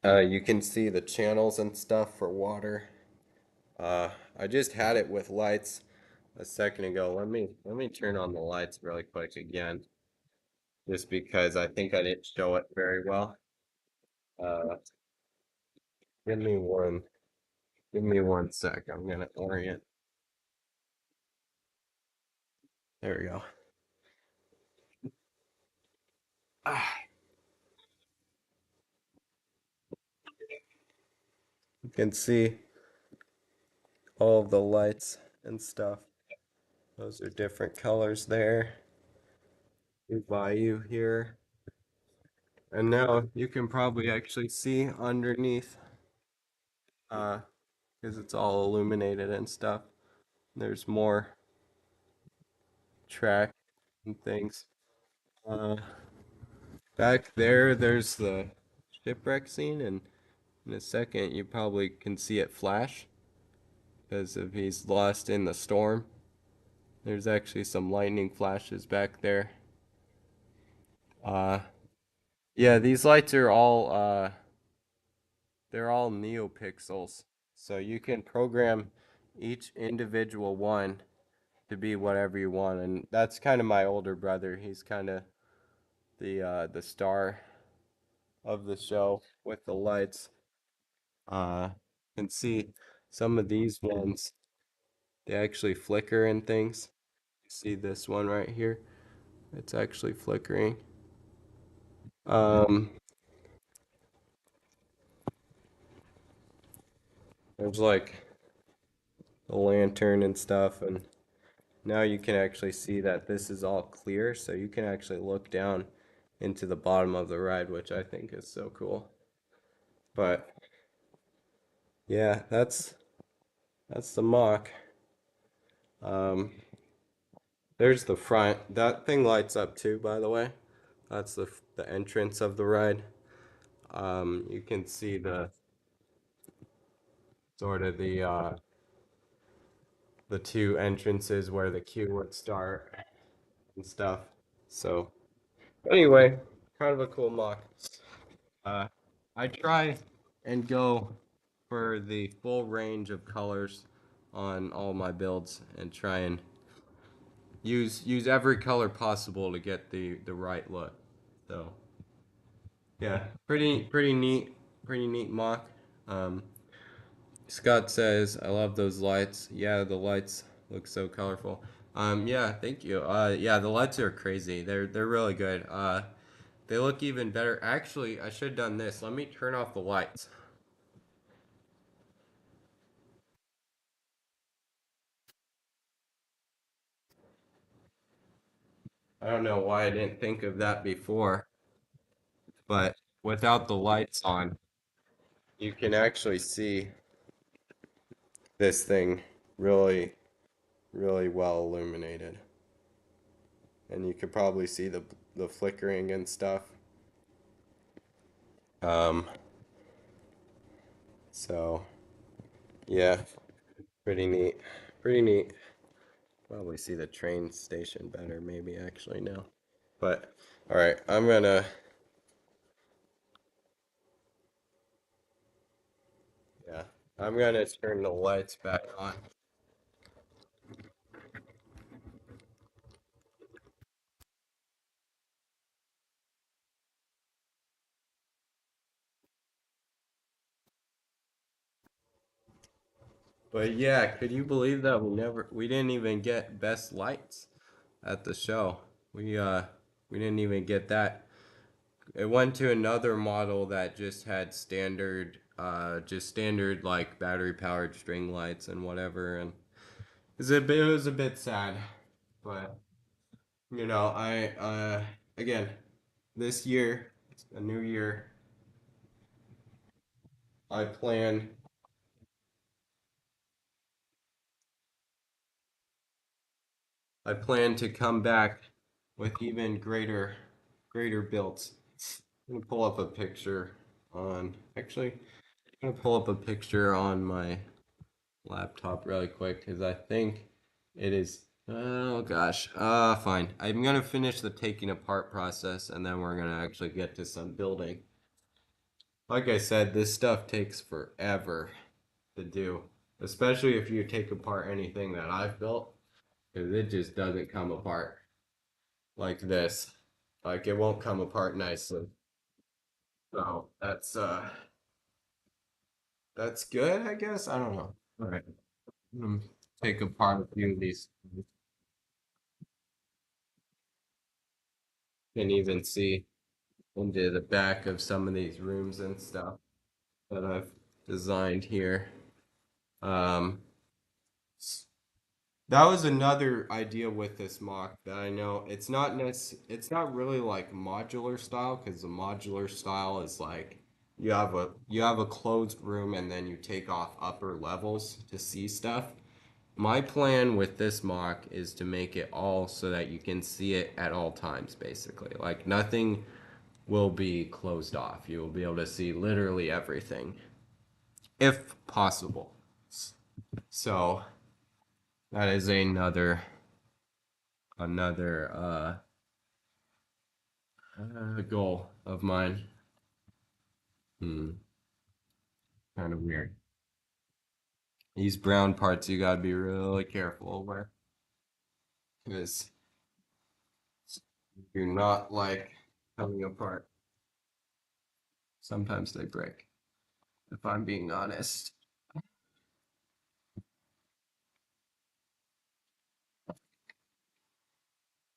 You can see the channels and stuff for water. I just had it with lights a second ago. Let me turn on the lights really quick again, just because I think I didn't show it very well. Uh, give me one, give me one sec. I'm gonna orient. There we go. Ah, you can see all of the lights and stuff. Those are different colors there. Bayou here. And now you can probably actually see underneath, because it's all illuminated and stuff. There's more track and things. Uh, Back there, there's the shipwreck scene, and in a second, you probably can see it flash because if he's lost in the storm. There's actually some lightning flashes back there. Uh, yeah, these lights are all they're all NeoPixels, so you can program each individual one to be whatever you want, and that's kind of my older brother. He's kind of the star of the show with the lights. You can see some of these ones, they actually flicker and things. You see this one right here? It's actually flickering. Um, there's like the lantern and stuff, and now you can actually see that this is all clear, so you can actually look down into the bottom of the ride, which I think is so cool. But yeah, that's the Mach. Um, there's the front. That thing lights up too, by the way. That's the entrance of the ride. You can see the sort of the two entrances where the queue would start and stuff. So anyway, kind of a cool Mach. Uh, I try and go for the full range of colors on all my builds and try and use every color possible to get the right look. So yeah, pretty neat Mach. Um, Scott says, "I love those lights." Yeah, the lights look so colorful. Yeah, thank you. Yeah, the lights are crazy. They're really good. They look even better. Actually, I should have done this. Let me turn off the lights. I don't know why I didn't think of that before, but without the lights on, you can actually see this thing really, really well illuminated. And you could probably see the flickering and stuff. Um, so yeah, pretty neat. Pretty neat. Probably see the train station better maybe actually now. But all right, yeah, I'm gonna turn the lights back on. But yeah, could you believe that we didn't even get best lights at the show. We didn't even get that. It went to another model that just had standard like battery powered string lights and whatever, and it was a bit sad. But again, this year, a new year, I plan I plan to come back with even greater builds. I'm gonna pull up a picture I'm gonna pull up a picture on my laptop really quick because I think it is. Oh gosh. Fine. I'm gonna finish the taking apart process and then we're gonna actually get to some building. Like I said, this stuff takes forever to do, especially if you take apart anything that I've built, because it just doesn't come apart like this. Like it won't come apart nicely. So that's good, I guess. I don't know. All right. Take apart a few of these. You can even see into the back of some of these rooms and stuff that I've designed here. Um, that was another idea with this mock that I know it's not really like modular style because the modular style is like you have a closed room and then you take off upper levels to see stuff. My plan with this mock is to make it all so that you can see it at all times, basically. Like nothing will be closed off. You will be able to see literally everything, if possible. So that is another goal of mine. Kind of weird. These brown parts you gotta be really careful with, because you're not like coming apart. Sometimes they break, if I'm being honest.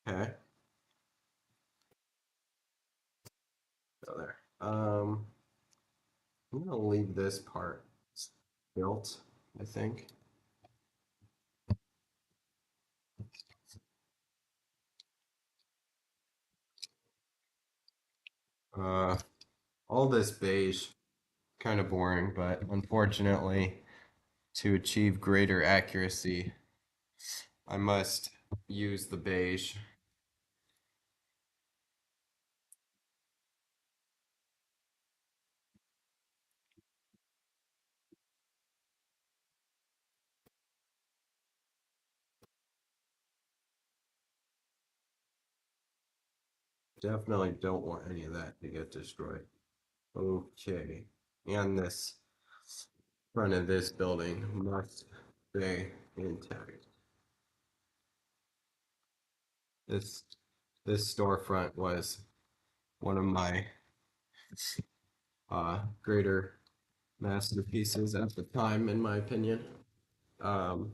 Okay, so there. I'm gonna leave this part built, I think. Uh, all this beige, kind of boring, but unfortunately, to achieve greater accuracy, I must use the beige. Definitely don't want any of that to get destroyed. Okay. And this front of this building must stay intact. This this storefront was one of my greater masterpieces at the time, in my opinion. Um,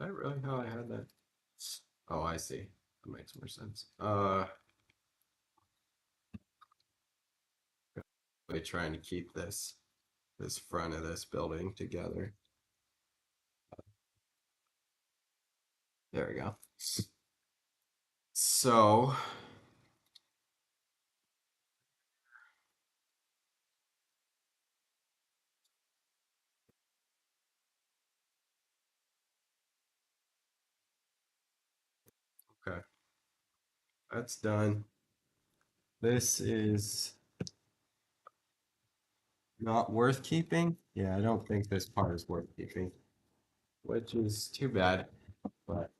is that really how I had that? Oh, I see. That makes more sense. By trying to keep this front of this building together. There we go. So, okay, that's done. This is not worth keeping. Yeah, I don't think this part is worth keeping, which is too bad. But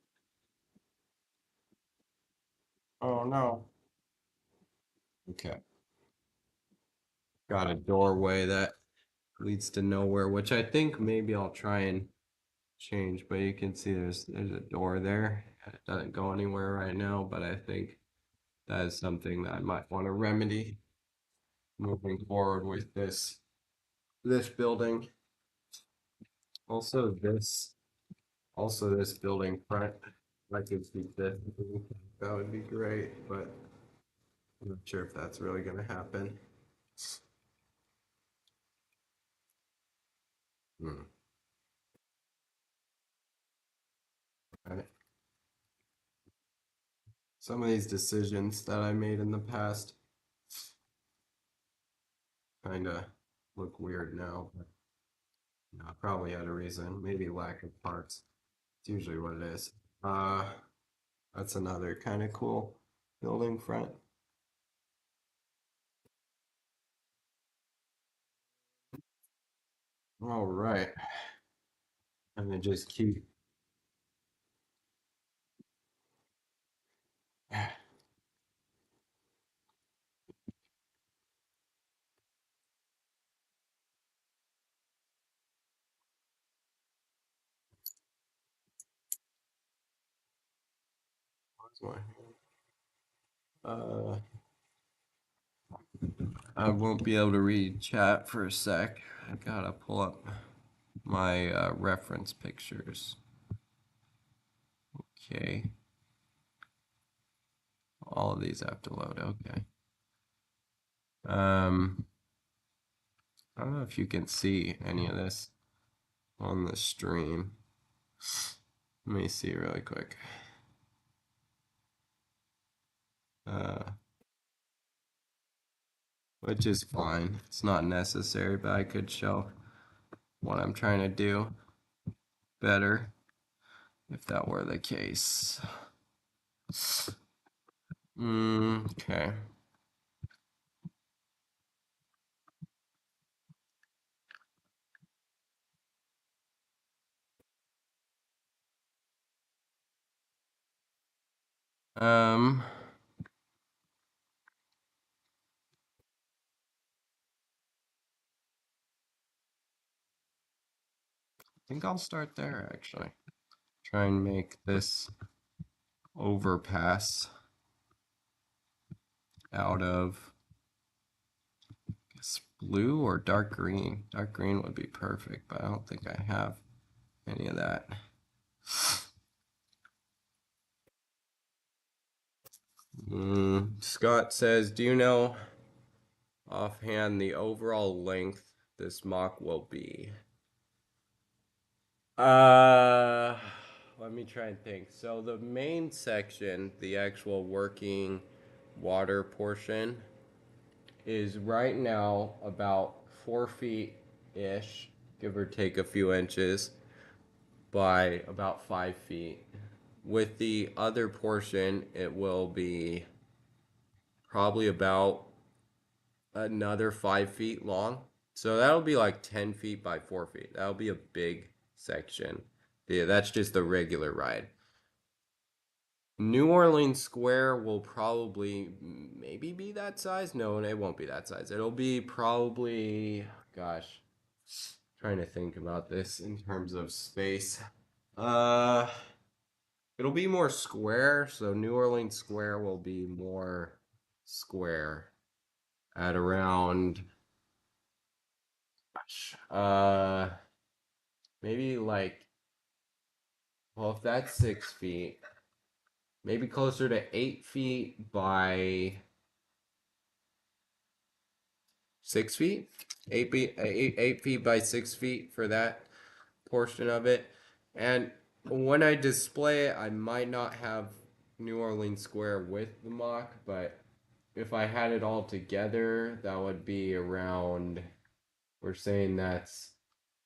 oh no. Okay, got a doorway that leads to nowhere, which I think maybe I'll try and change. But you can see there's a door there. It doesn't go anywhere right now, but I think that is something that I might want to remedy moving forward with this this building. Also this building front. I could keep this. That would be great, but I'm not sure if that's really gonna happen. Hmm. Right. Some of these decisions that I made in the past kind of look weird now, but I probably had a reason. Maybe lack of parts. It's usually what it is. Uh, that's another kind of cool building front. All right. I'm gonna just keep. Uh, I won't be able to read chat for a sec. I gotta pull up my reference pictures. Okay. All of these have to load. Okay. I don't know if you can see any of this on the stream. Let me see really quick. Uh, which is fine. It's not necessary, but I could show what I'm trying to do better if that were the case. Okay. I think I'll start there actually. Try and make this overpass out of, I guess, blue or dark green. Dark green would be perfect, but I don't think I have any of that. Scott says, do you know offhand the overall length this mock will be? Let me try and think. So the main section, the actual working water portion, is right now about 4 feet ish, give or take a few inches, by about 5 feet. With the other portion, it will be probably about another 5 feet long. So that'll be like 10 feet by 4 feet. That'll be a big section. Yeah, that's just the regular ride. New Orleans Square will probably maybe be that size. No, it won't be that size. It'll be probably, gosh, trying to think about this in terms of space. Uh, it'll be more square. So New Orleans Square will be more square at around, gosh, maybe like, well, if that's 6 feet, maybe closer to 8 feet by 6 feet, 8 feet, 8 feet by 6 feet for that portion of it. And when I display it, I might not have New Orleans Square with the mock, but if I had it all together, that would be around, we're saying that's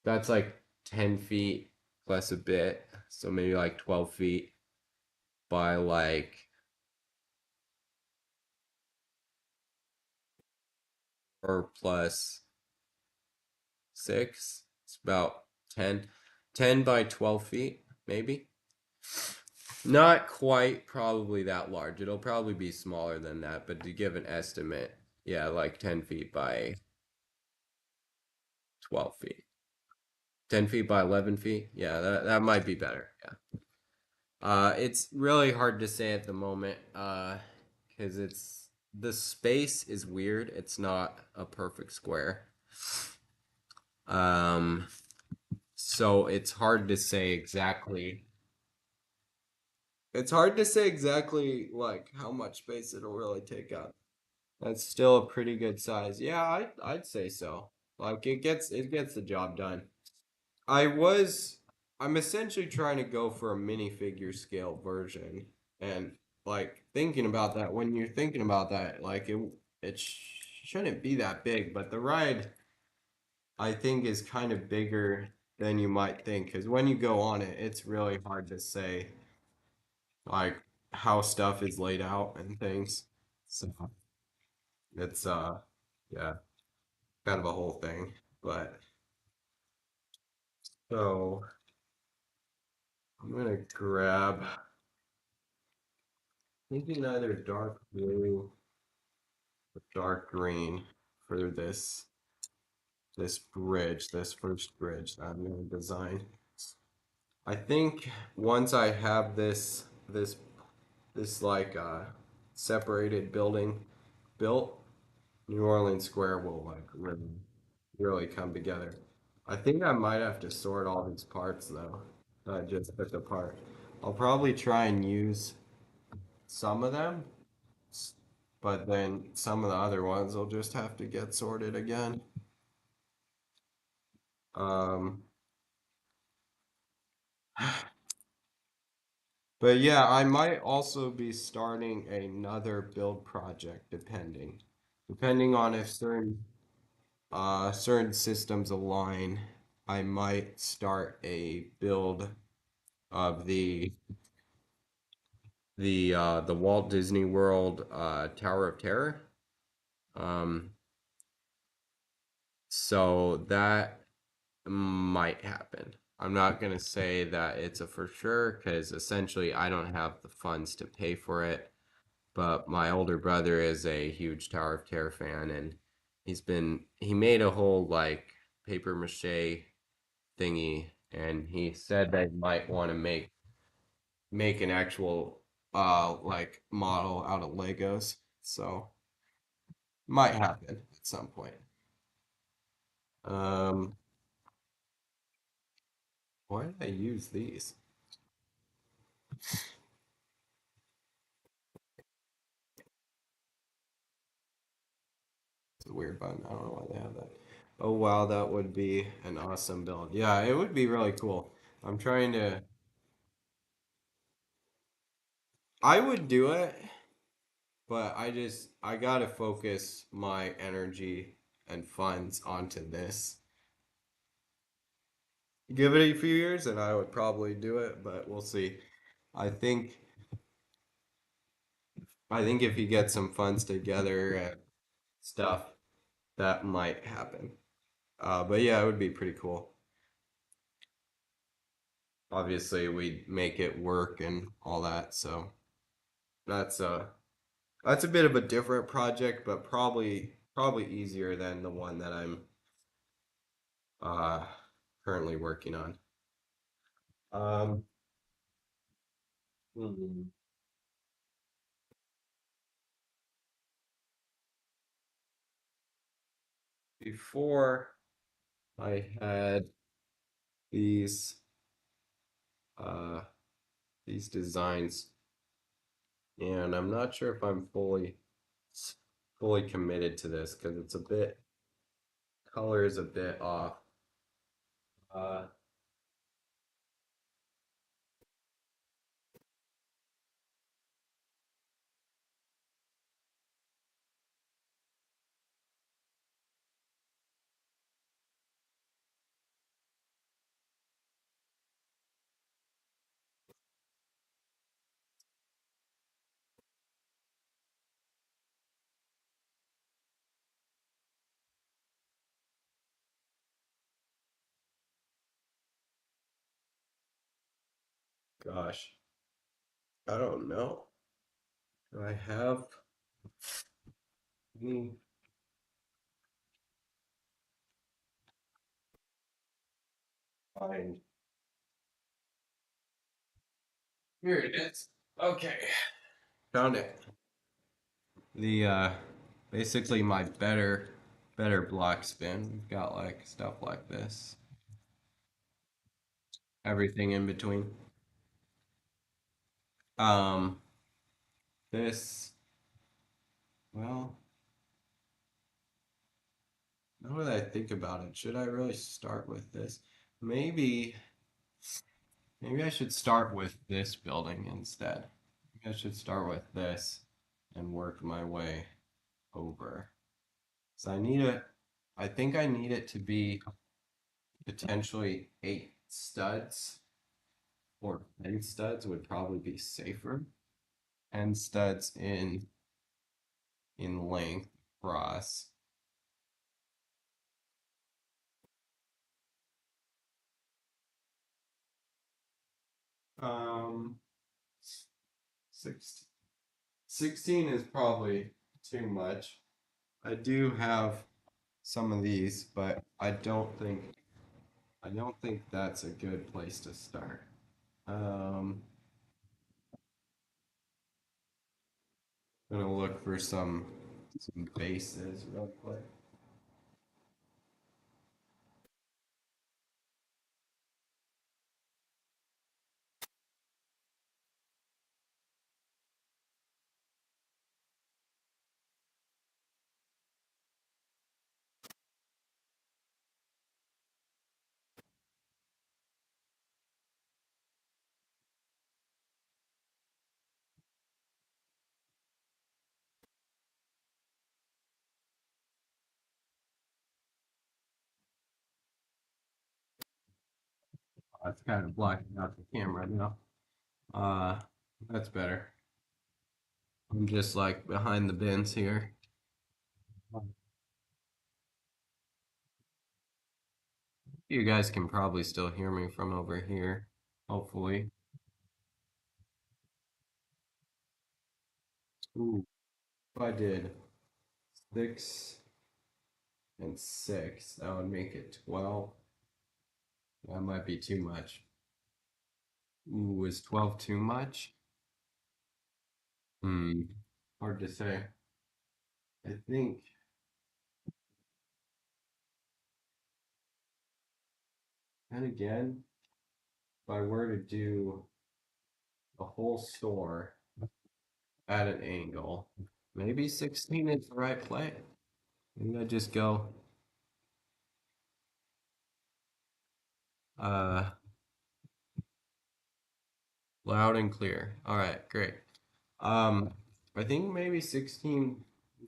like 10 feet plus a bit, so maybe like 12 feet by like, or plus 6, it's about 10 by 12 feet maybe. Not quite probably that large. It'll probably be smaller than that, but to give an estimate, yeah, like 10 feet by 12 feet. 10 feet by 11 feet. Yeah, that might be better. Yeah. It's really hard to say at the moment, because the space is weird. It's not a perfect square. So it's hard to say exactly. It's hard to say exactly like how much space it'll really take up. That's still a pretty good size. Yeah, I'd say so. Like it gets the job done. I was I'm essentially trying to go for a minifigure scale version, and like thinking about that, when you're thinking about that, like it shouldn't be that big, but the ride I think is kind of bigger than you might think, because when you go on it, it's really hard to say like how stuff is laid out and things. So it's yeah, kind of a whole thing. But so I'm gonna grab thinking either dark blue or dark green for this bridge, this first bridge that I'm gonna design. I think once I have this like separated building built, New Orleans Square will like really come together. I think I might have to sort all these parts though. That I just took apart. I'll probably try and use some of them, but then some of the other ones will just have to get sorted again. Um, but yeah, I might also be starting another build project depending on if certain systems align. I might start a build of the Walt Disney World Tower of Terror. Um, so that might happen. I'm not gonna say that it's a for sure because essentially I don't have the funds to pay for it. But my older brother is a huge Tower of Terror fan, and he made a whole like paper mache thingy, and he said that he might want to make an actual like model out of Legos. So might happen at some point. Um, why did I use these? It's a weird button. I don't know why they have that. Oh wow, that would be an awesome build. Yeah, it would be really cool. I'm trying to. I would do it, but I gotta focus my energy and funds onto this. Give it a few years, and I would probably do it, but we'll see. I think I think if you get some funds together and stuff, that might happen. But yeah, it would be pretty cool. Obviously, we'd make it work and all that, so that's that's a bit of a different project, but probably easier than the one that I'm uh currently working on. Um, hmm, before I had these uh these designs, and I'm not sure if I'm fully committed to this because it's a bit color is a bit off. Uh, gosh, I don't know. Do I have any? Find here it is. Okay, found it. The basically my better better block spin. We've got like stuff like this. Everything in between. Um, this, well, now that I think about it, should I really start with this? Maybe, maybe I should start with this building instead. Maybe I should start with this and work my way over. So I think I need it to be potentially 8 studs or 10 studs would probably be safer. 10 studs in length across. Um, 16 is probably too much. I do have some of these, but I don't think that's a good place to start. Um, gonna look for some bases real quick. It's kind of blocking out the camera now. Uh, that's better. I'm just like behind the bins here. You guys can probably still hear me from over here, hopefully. Ooh, if I did 6 and 6, that would make it 12. That might be too much. Ooh, is 12 too much? Hmm, hard to say. I think, and again, if I were to do a whole store at an angle, maybe 16 is the right play. Maybe I just go uh loud and clear. All right, great. Um, I think maybe 16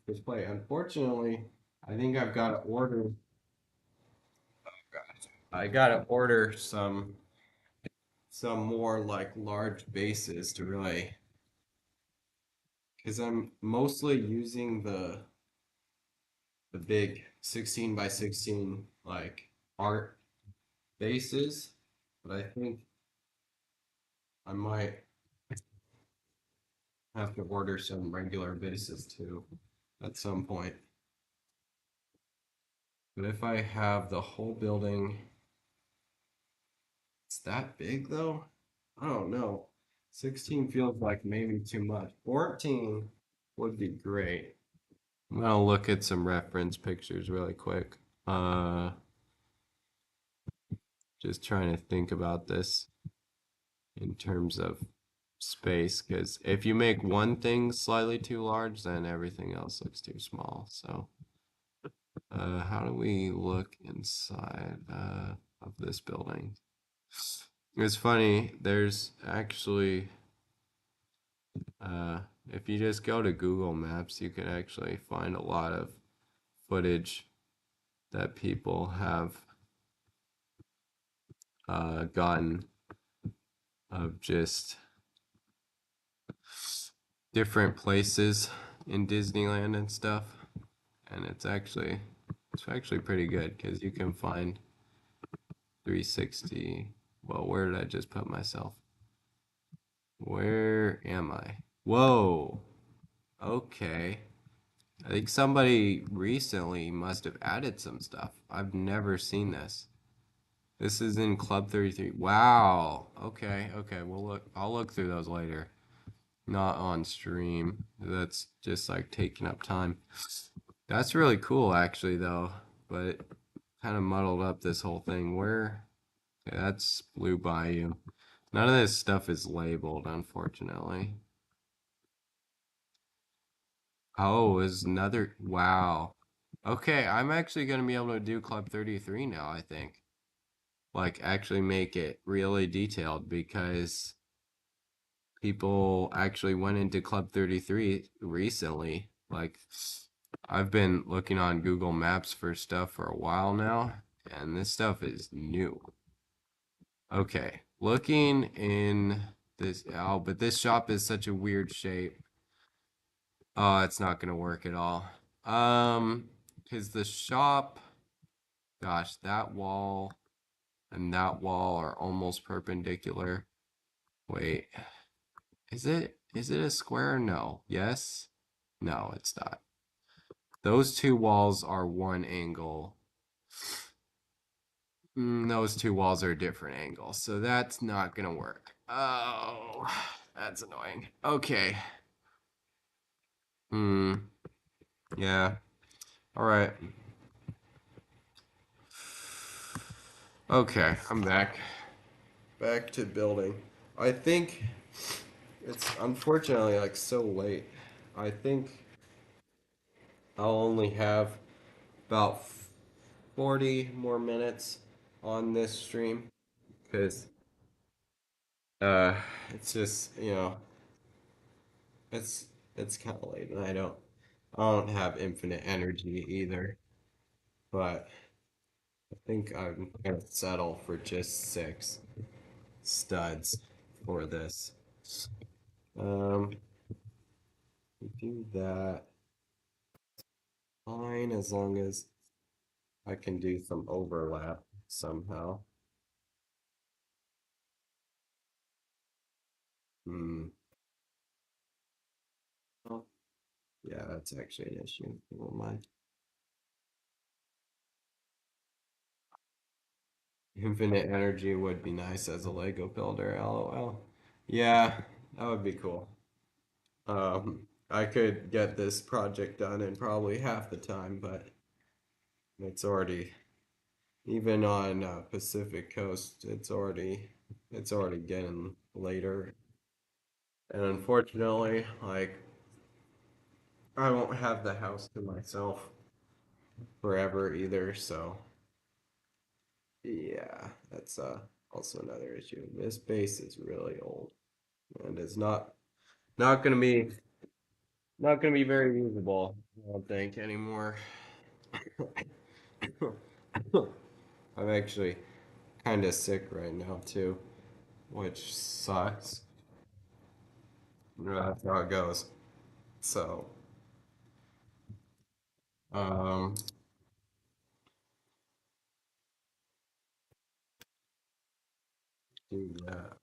is play. Unfortunately, I think I've got to order. I gotta order some more like large bases to really, because I'm mostly using the big 16 by 16 like art bases, but I think I might have to order some regular bases too at some point. But if I have the whole building, it's that big though? I don't know. 16 feels like maybe too much. 14 would be great. I'm gonna look at some reference pictures really quick. Uh, just trying to think about this in terms of space, because if you make one thing slightly too large, then everything else looks too small. So, how do we look inside of this building? It's funny, there's actually Uh, if you just go to Google Maps, you can actually find a lot of footage that people have gotten of just different places in Disneyland and stuff, and it's actually pretty good because you can find 360. Well, where did I just put myself? Where am I? Whoa. Okay. I think somebody recently must have added some stuff. I've never seen this. This is in Club 33. Wow. Okay, okay. I'll look through those later. Not on stream. That's just like taking up time. That's really cool, actually, though. But it kind of muddled up this whole thing. Where? Okay, that's Blue Bayou. None of this stuff is labeled, unfortunately. Oh, is another. Wow. Okay, I'm actually going to be able to do Club 33 now, I think. Like, actually make it really detailed because people actually went into Club 33 recently. Like, I've been looking on Google Maps for stuff for a while now, and this stuff is new. Okay, looking in this, oh, but this shop is such a weird shape. Oh, it's not gonna work at all. Because the shop, gosh, that wall and that wall are almost perpendicular. Wait, is it a square? No. Yes? No, it's not. Those two walls are one angle. Those two walls are different angles, so that's not gonna work. Oh, that's annoying. Okay. Hmm. Yeah. All right. Okay, I'm back. Back to building. I think it's unfortunately like so late. I think I'll only have about 40 more minutes on this stream because uh it's just, it's it's kind of late and I don't have infinite energy either, but I think I'm gonna settle for just 6 studs for this. Um, do that fine as long as I can do some overlap somehow. Hmm. Oh, yeah, that's actually an issue. Never mind. Infinite energy would be nice as a Lego builder, lol. Yeah, that would be cool. I could get this project done in probably half the time, but it's already even on Pacific Coast, it's already getting later. And unfortunately, like I won't have the house to myself forever either, so yeah, that's also another issue. This base is really old and it's not gonna be not gonna be very usable, I don't think anymore. I'm actually kind of sick right now too, which sucks. That's how it goes. So, um, do that.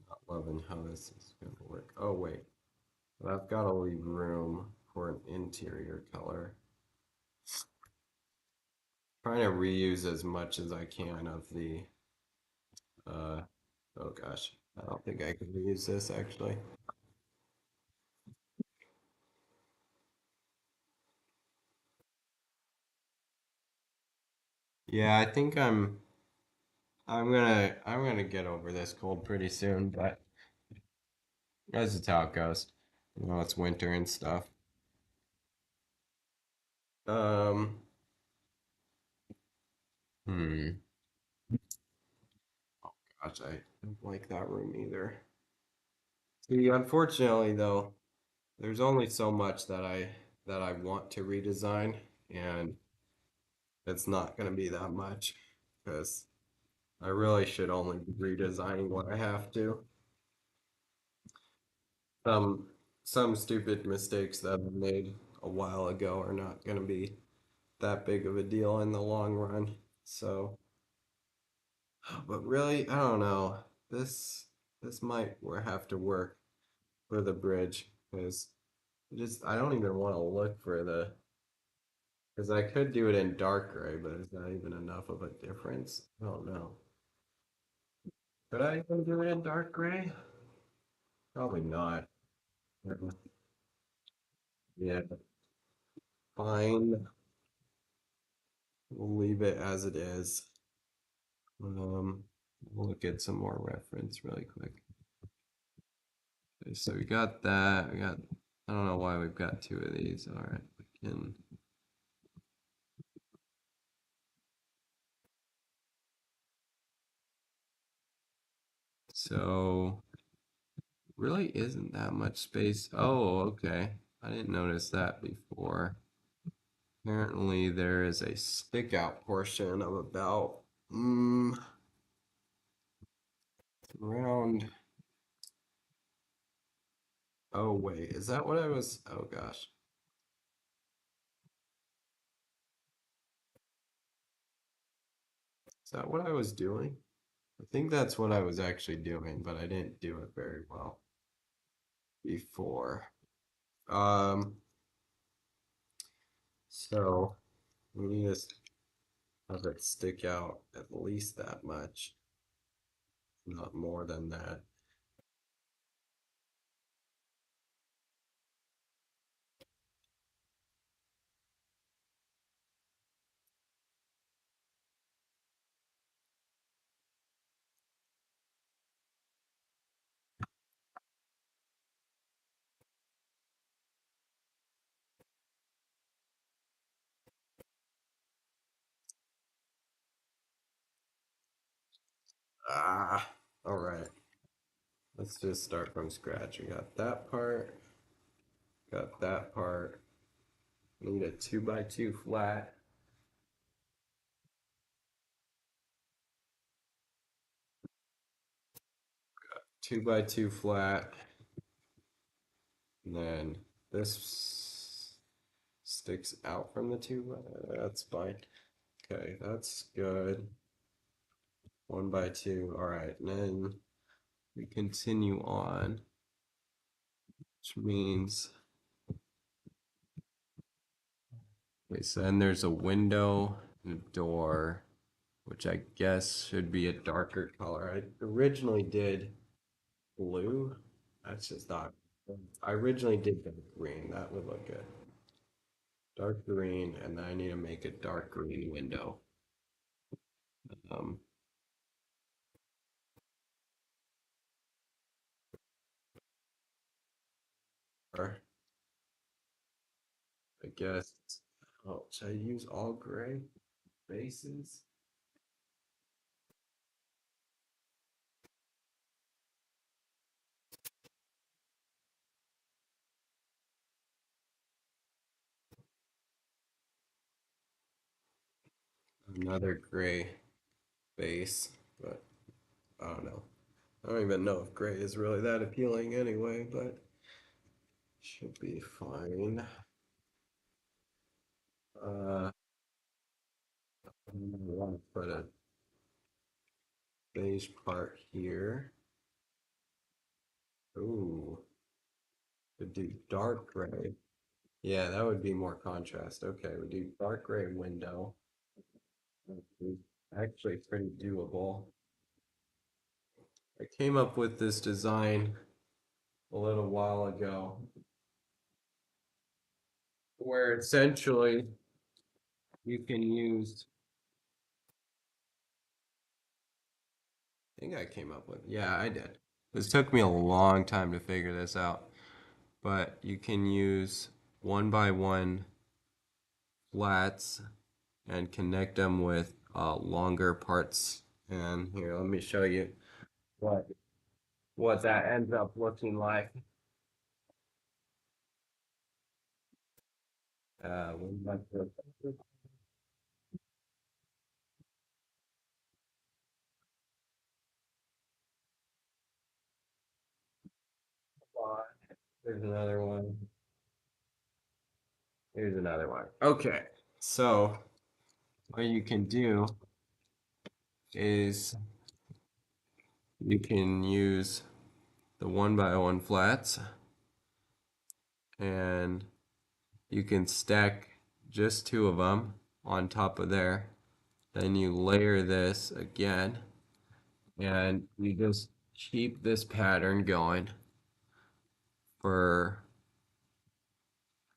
Not loving how this is gonna work. Oh wait, but I've got to leave room for an interior color. Trying to reuse as much as I can of the uh oh gosh. I don't think I can reuse this actually. Yeah, I think I'm gonna get over this cold pretty soon, but that's just how it goes. It's winter and stuff. Um, hmm. Gosh, I don't like that room either. See, unfortunately though, there's only so much that I want to redesign, and it's not gonna be that much because I really should only be redesigning what I have to. Um, some stupid mistakes that I made a while ago are not gonna be that big of a deal in the long run. So, but really, I don't know. This this might have to work for the bridge because just I don't even want to look for the because I could do it in dark gray, but is that even enough of a difference? I don't know. Could I even do it in dark gray? Probably not. Yeah, fine. We'll leave it as it is. We'll look at some more reference really quick. Okay, so we got that. We got, I don't know why we've got two of these. All right, we can. So really isn't that much space. Oh, okay. I didn't notice that before. Apparently there is a stick out portion of about around, oh wait, is that what I was, oh gosh. Is that what I was doing? I think that's what I was actually doing, but I didn't do it very well before. Um, so we need to have it stick out at least that much, not more than that. Ah, all right. Let's just start from scratch. We got that part, got that part. Need a 2x2 flat. 2x2 flat. And then this sticks out from the two. That's fine. Okay, that's good. 1x2. All right, and then we continue on, which means, okay, so then there's a window and a door, which I guess should be a darker color. I originally did blue. That's just not. I originally did dark green. That would look good. Dark green, and then I need to make a dark green window. Um, or I guess, oh, should I use all gray bases? Another gray base, but I don't know. I don't even know if gray is really that appealing anyway, but should be fine. I want to put a beige part here. Ooh, could do dark gray. Yeah, that would be more contrast. Okay, we do dark gray window. Actually pretty doable. I came up with this design a little while ago where essentially you can use, I think I came up with, yeah, I did. This took me a long time to figure this out, but you can use 1x1 flats and connect them with longer parts. And here, let me show you what what that ends up looking like. 1x1. There's another one. Here's another one. Okay, so what you can do is you can use the 1x1 flats and you can stack just two of them on top of there. Then you layer this again and you just keep this pattern going for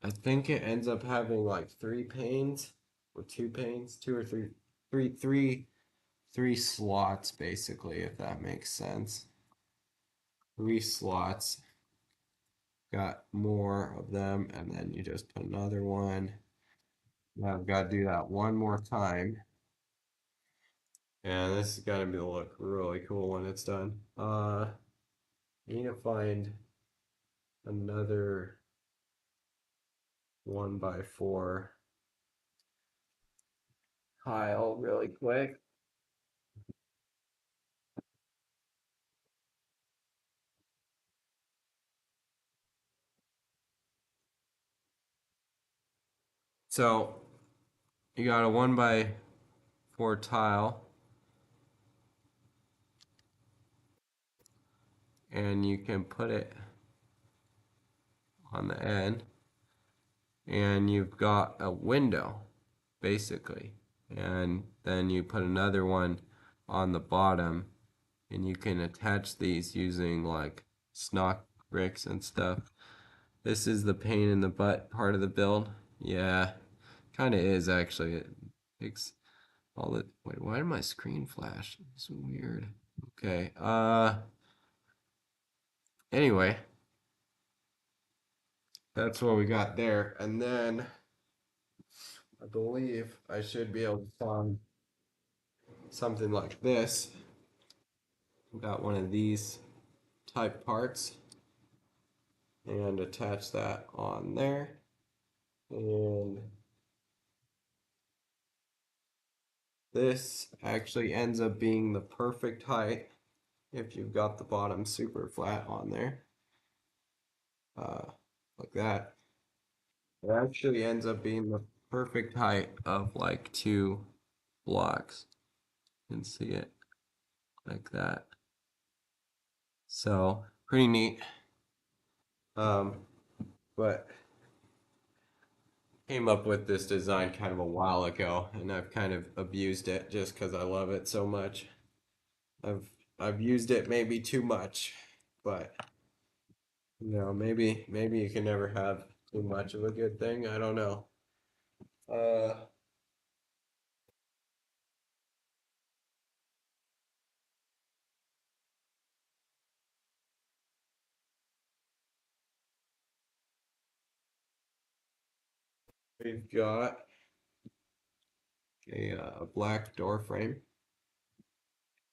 I think it ends up having like three panes or two panes, two or three slots basically, if that makes sense. Three slots, got more of them, and then you just put another one. Now I've got to do that one more time. And this is gonna be look really cool when it's done. I need to find another 1x4 tile really quick. So you got a 1x4 tile, and you can put it on the end, and you've got a window basically, and then you put another one on the bottom, and you can attach these using like snock bricks and stuff. This is the pain in the butt part of the build. Yeah, kind of is actually. It takes all the. Wait, why did my screen flash? It's weird. Okay. Anyway, that's what we got there, and then I believe I should be able to find something like this. Got one of these type parts and attach that on there. And this actually ends up being the perfect height if you've got the bottom super flat on there, uh, like that. It actually ends up being the perfect height of like two blocks. You can see it like that. So pretty neat. Um, but came up with this design kind of a while ago, and I've kind of abused it just because I love it so much. I've I've used it maybe too much, but maybe you can never have too much of a good thing. I don't know. Uh, we've got a black door frame,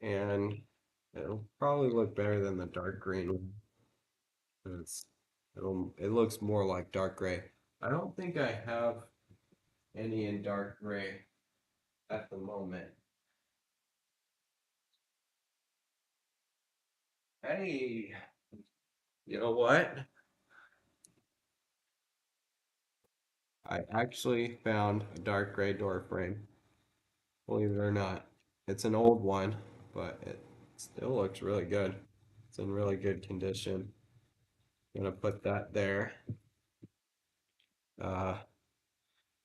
and it'll probably look better than the dark green one. It's it looks more like dark gray. I don't think I have any in dark gray at the moment. Hey, you know what? I actually found a dark gray door frame. Believe it or not. It's an old one, but it still looks really good. It's in really good condition. Gonna put that there. Uh,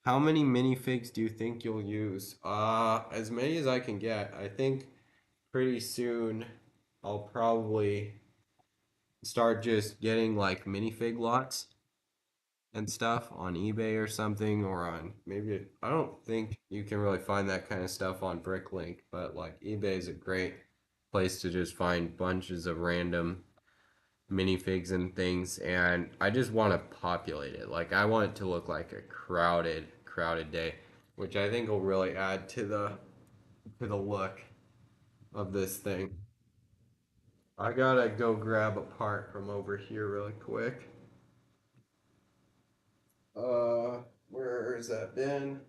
how many minifigs do you think you'll use? As many as I can get. I think pretty soon I'll probably start just getting like minifig lots and stuff on eBay or something, or on maybe I don't think you can really find that kind of stuff on Bricklink, but like eBay is a great place to just find bunches of random minifigs and things, and I just want to populate it. Like I want it to look like a crowded day, which I think will really add to the look of this thing. I gotta go grab a part from over here really quick. Uh, where is that bin?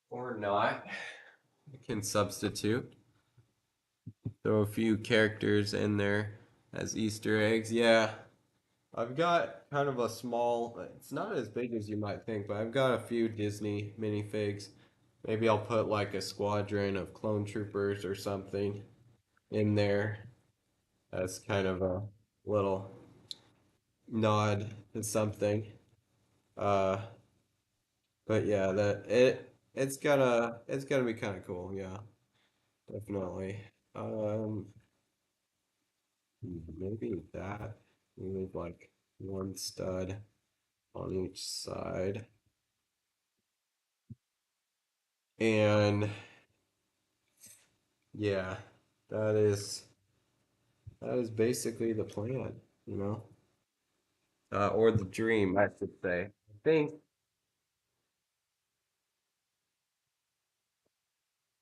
Or not. I can substitute. Throw a few characters in there as Easter eggs. Yeah, I've got kind of a small, it's not as big as you might think, but I've got a few Disney minifigs. Maybe I'll put like a squadron of clone troopers or something in there as kind of a little nod to something. Uh, but yeah, that it's gonna be kind of cool. Yeah. definitely. Um, maybe that. We leave like one stud on each side. And yeah, that is that is basically the plan, you know? Or the dream, I should say. I think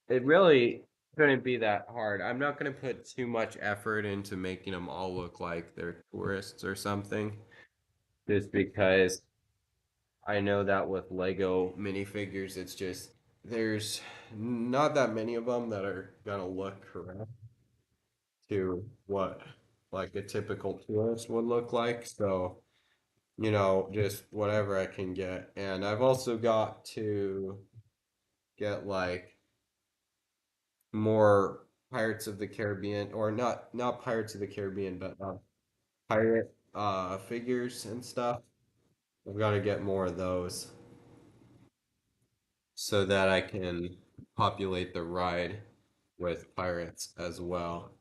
it really couldn't be that hard. I'm not going to put too much effort into making them all look like they're tourists or something, just because I know that with Lego minifigures, it's just there's not that many of them that are gonna look correct to what like a typical tourist would look like. So, just whatever I can get. And I've also got to get like more Pirates of the Caribbean, or not Pirates of the Caribbean, but pirate figures and stuff. I've got to get more of those so that I can populate the ride with pirates as well.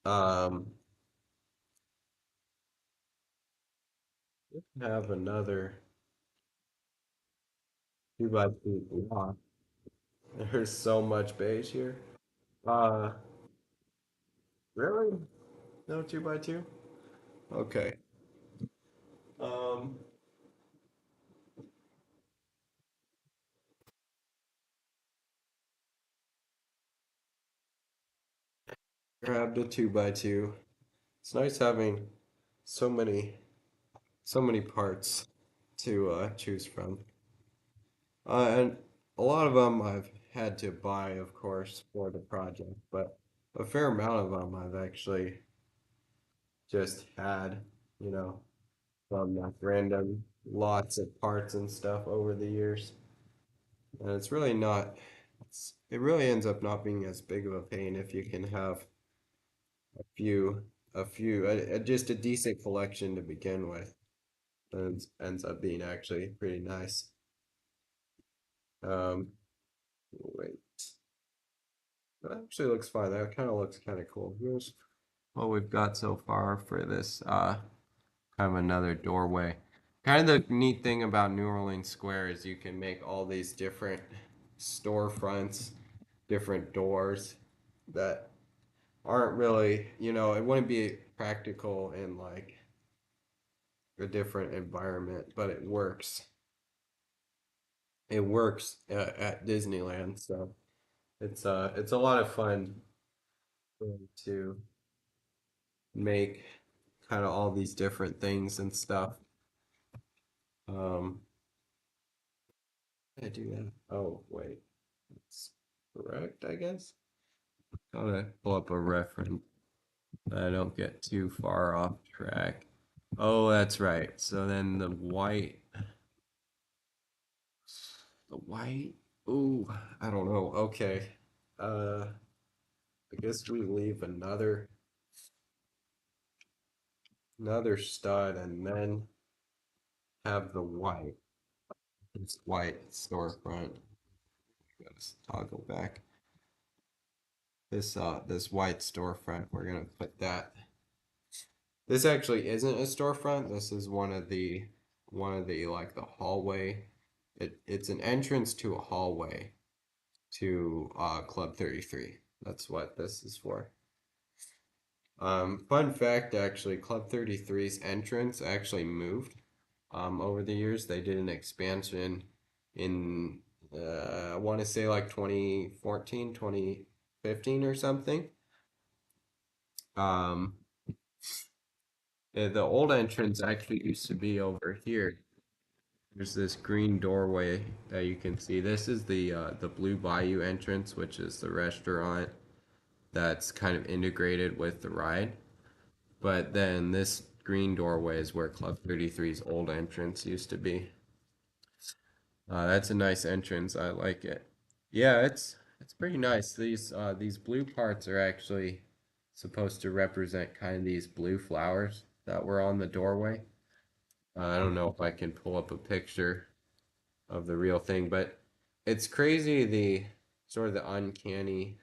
Um, have another 2x2 block. There's so much beige here. Uh, really? No 2x2? Okay. Um, grabbed a 2x2. It's nice having so many so many parts to choose from. And a lot of them I've had to buy, of course, for the project, but a fair amount of them I've actually just had, you know, from like random lots of parts and stuff over the years. And it's really not, it really ends up not being as big of a pain if you can have a few, just a decent collection to begin with. And ends up being actually pretty nice. Um, wait, that actually looks fine. That kind of looks kind of cool. Here's what we've got so far for this kind of another doorway. Kind of the neat thing about New Orleans Square is you can make all these different storefronts, different doors that aren't really, it wouldn't be practical in like a different environment, but it works. It works at Disneyland, so it's a lot of fun to make kind of all these different things and stuff. Um, I do that. Oh, wait. That's correct, I guess. Gotta pull up a reference. I don't get too far off track. Oh, that's right. So then the white. Ooh, I don't know. Okay. Uh, I guess we leave another stud and then have the white. This white storefront. Gotta toggle back. This white storefront. We're gonna put that. This actually isn't a storefront. This is one of the like the hallway. It's an entrance to a hallway to Club 33. That's what this is for. Fun fact actually, Club 33's entrance actually moved over the years. They did an expansion in I want to say like 2014, 2015 or something. Um, the old entrance actually used to be over here. There's this green doorway that you can see. This is the Blue Bayou entrance, which is the restaurant that's kind of integrated with the ride. But then this green doorway is where Club 33's old entrance used to be. That's a nice entrance. I like it. Yeah, it's pretty nice. These blue parts are actually supposed to represent kind of these blue flowers that were on the doorway. I don't know if I can pull up a picture of the real thing, but it's crazy sort of the uncanny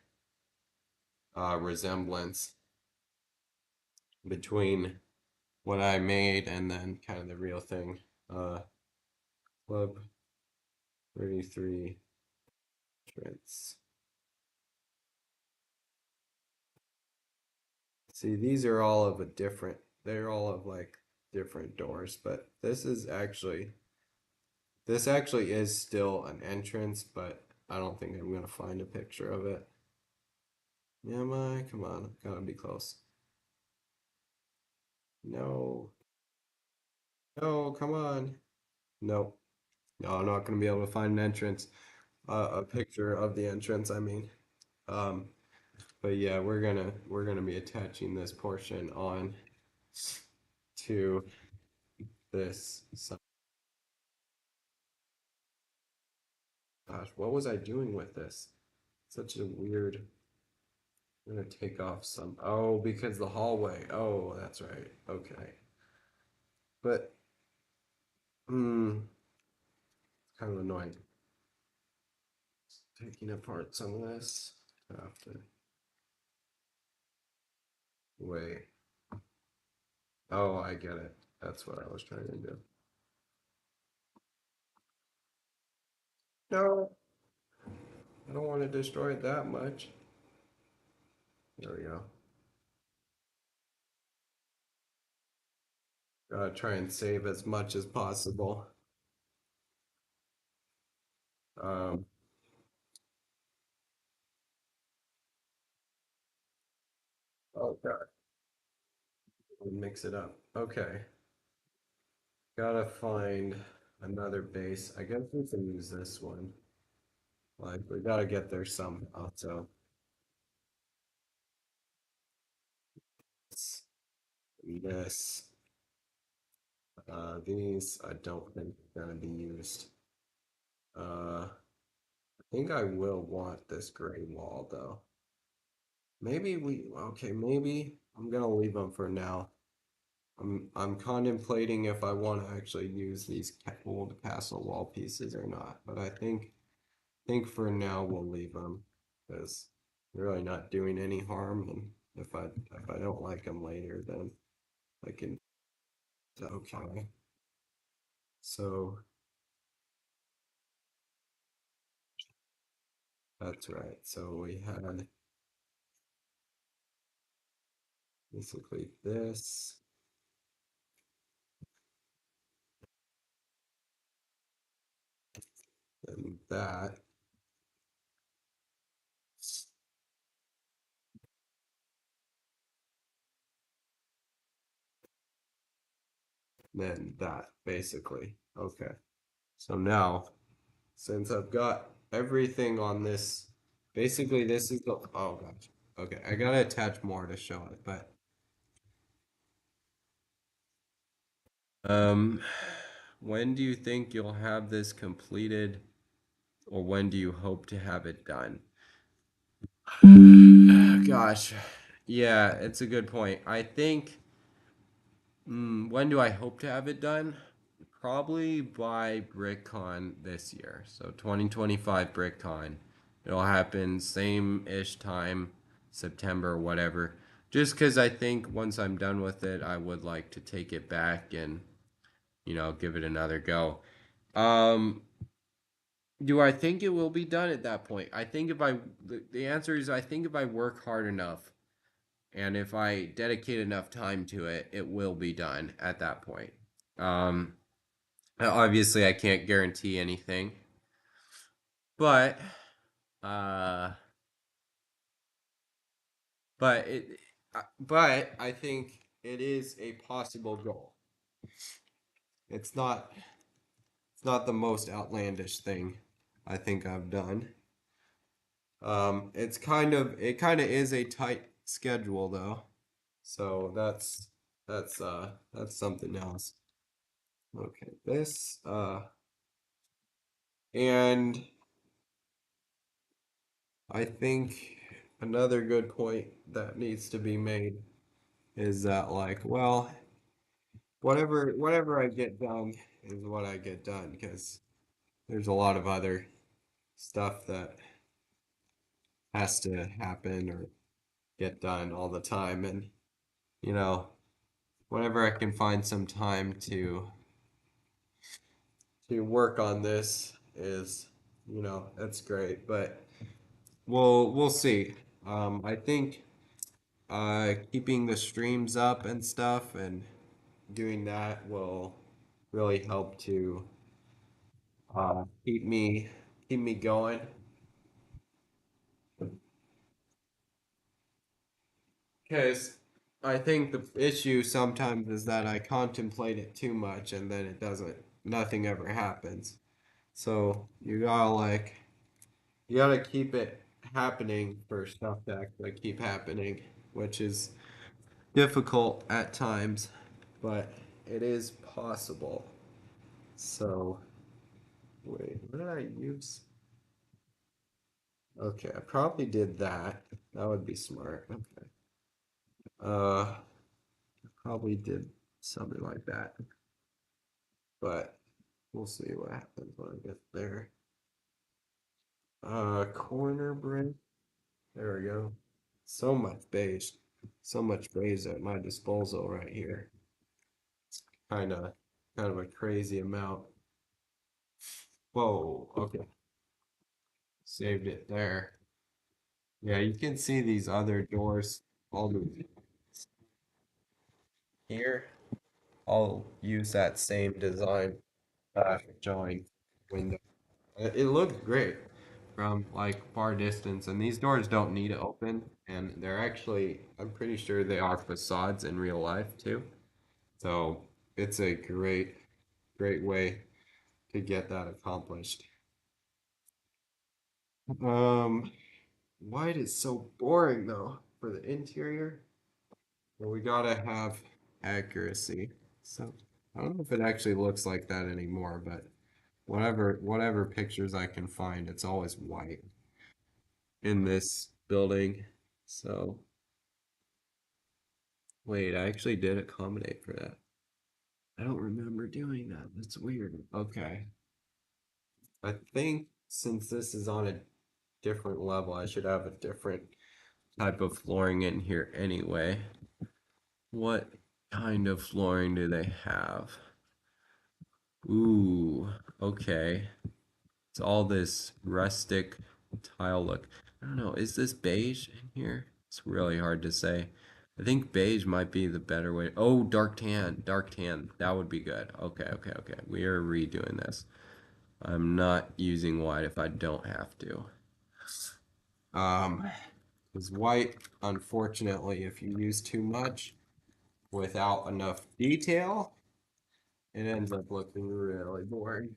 resemblance between what I made and then kind of the real thing. Club 33 entrance. See, these are all of a different, they're all of like different doors, but this actually is still an entrance, but I don't think I'm gonna find a picture of it. Am I? Come on, gotta be close. No. No, come on. Nope. No, I'm not gonna be able to find an entrance. A picture of the entrance, I mean. Um, but yeah, we're gonna be attaching this portion on to this. So, gosh, what was I doing with this? Such a weird. I'm gonna take off some. Oh, because the hallway. Oh, that's right. Okay. But, it's kind of annoying. Taking apart some of this. I have to wait. Oh, I get it. That's what I was trying to do. No, I don't want to destroy it that much. There we go. Gotta try and save as much as possible. Um, oh God, mix it up. Okay, gotta find another base. I guess we can use this one. Like, we gotta get there somehow. So, this, these, I don't think are gonna be used. I think I will want this gray wall though. Okay, maybe I'm gonna leave them for now. I'm contemplating if I want to actually use these old castle wall pieces or not, but I think for now we'll leave them because they're really not doing any harm, and if I don't like them later, then I can. Okay, so that's right. So we had basically this and that. Then that basically. Okay. So now, since I've got everything on this, basically this is the, oh gosh. Okay, I gotta attach more to show it, but um when do you think you'll have this completed, or when do you hope to have it done? Gosh. Yeah, it's a good point. I think when do I hope to have it done? Probably by BrickCon this year. So 2025 BrickCon. It'll happen same-ish time, September, whatever. Just because I think once I'm done with it, I would like to take it back and, give it another go. Um, do I think it will be done at that point? I think the answer is I think if I work hard enough and if I dedicate enough time to it, it will be done at that point. Um, Obviously, I can't guarantee anything, but uh, but it, but I think it is a possible goal. It's not it's not the most outlandish thing I think I've done. It kind of is a tight schedule though, so that's something else. Okay, this and I think another good point that needs to be made is that like, well, whatever I get done is what I get done because there's a lot of other stuff that has to happen or get done all the time. And, you know, whenever I can find some time to work on this is, that's great. But we'll see. I think keeping the streams up and stuff and doing that will really help to keep me going. Because I think the issue sometimes is that I contemplate it too much and then nothing ever happens. So you gotta keep it happening for stuff to actually keep happening, which is difficult at times, but it is possible. So, wait, what did I use? Okay, I probably did that. That would be smart. Okay. Uh, probably did something like that, but we'll see what happens when I get there. Corner brick. There we go. So much beige. So much beige at my disposal right here. Kind of, kind of a crazy amount. Whoa. Okay. Saved it there. Yeah, you can see these other doors. All the here. I'll use that same design join window. It looked great from like far distance, and these doors don't need to open, and they're actually, I'm pretty sure they are facades in real life too. So it's a great way to get that accomplished. Um, White is so boring though for the interior. But we gotta have accuracy. So I don't know if it actually looks like that anymore, but whatever pictures I can find, it's always white in this building. So wait, I actually did accommodate for that. I don't remember doing that. That's weird. Okay. I think since this is on a different level, I should have a different type of flooring in here anyway. What kind of flooring do they have? Ooh, okay. It's all this rustic tile look. I don't know, is this beige in here? It's really hard to say. I think beige might be the better way. Oh, dark tan, dark tan. That would be good. Okay, okay, okay. We are redoing this. I'm not using white if I don't have to. Um, because white, unfortunately, if you use too much without enough detail, it ends up looking really boring.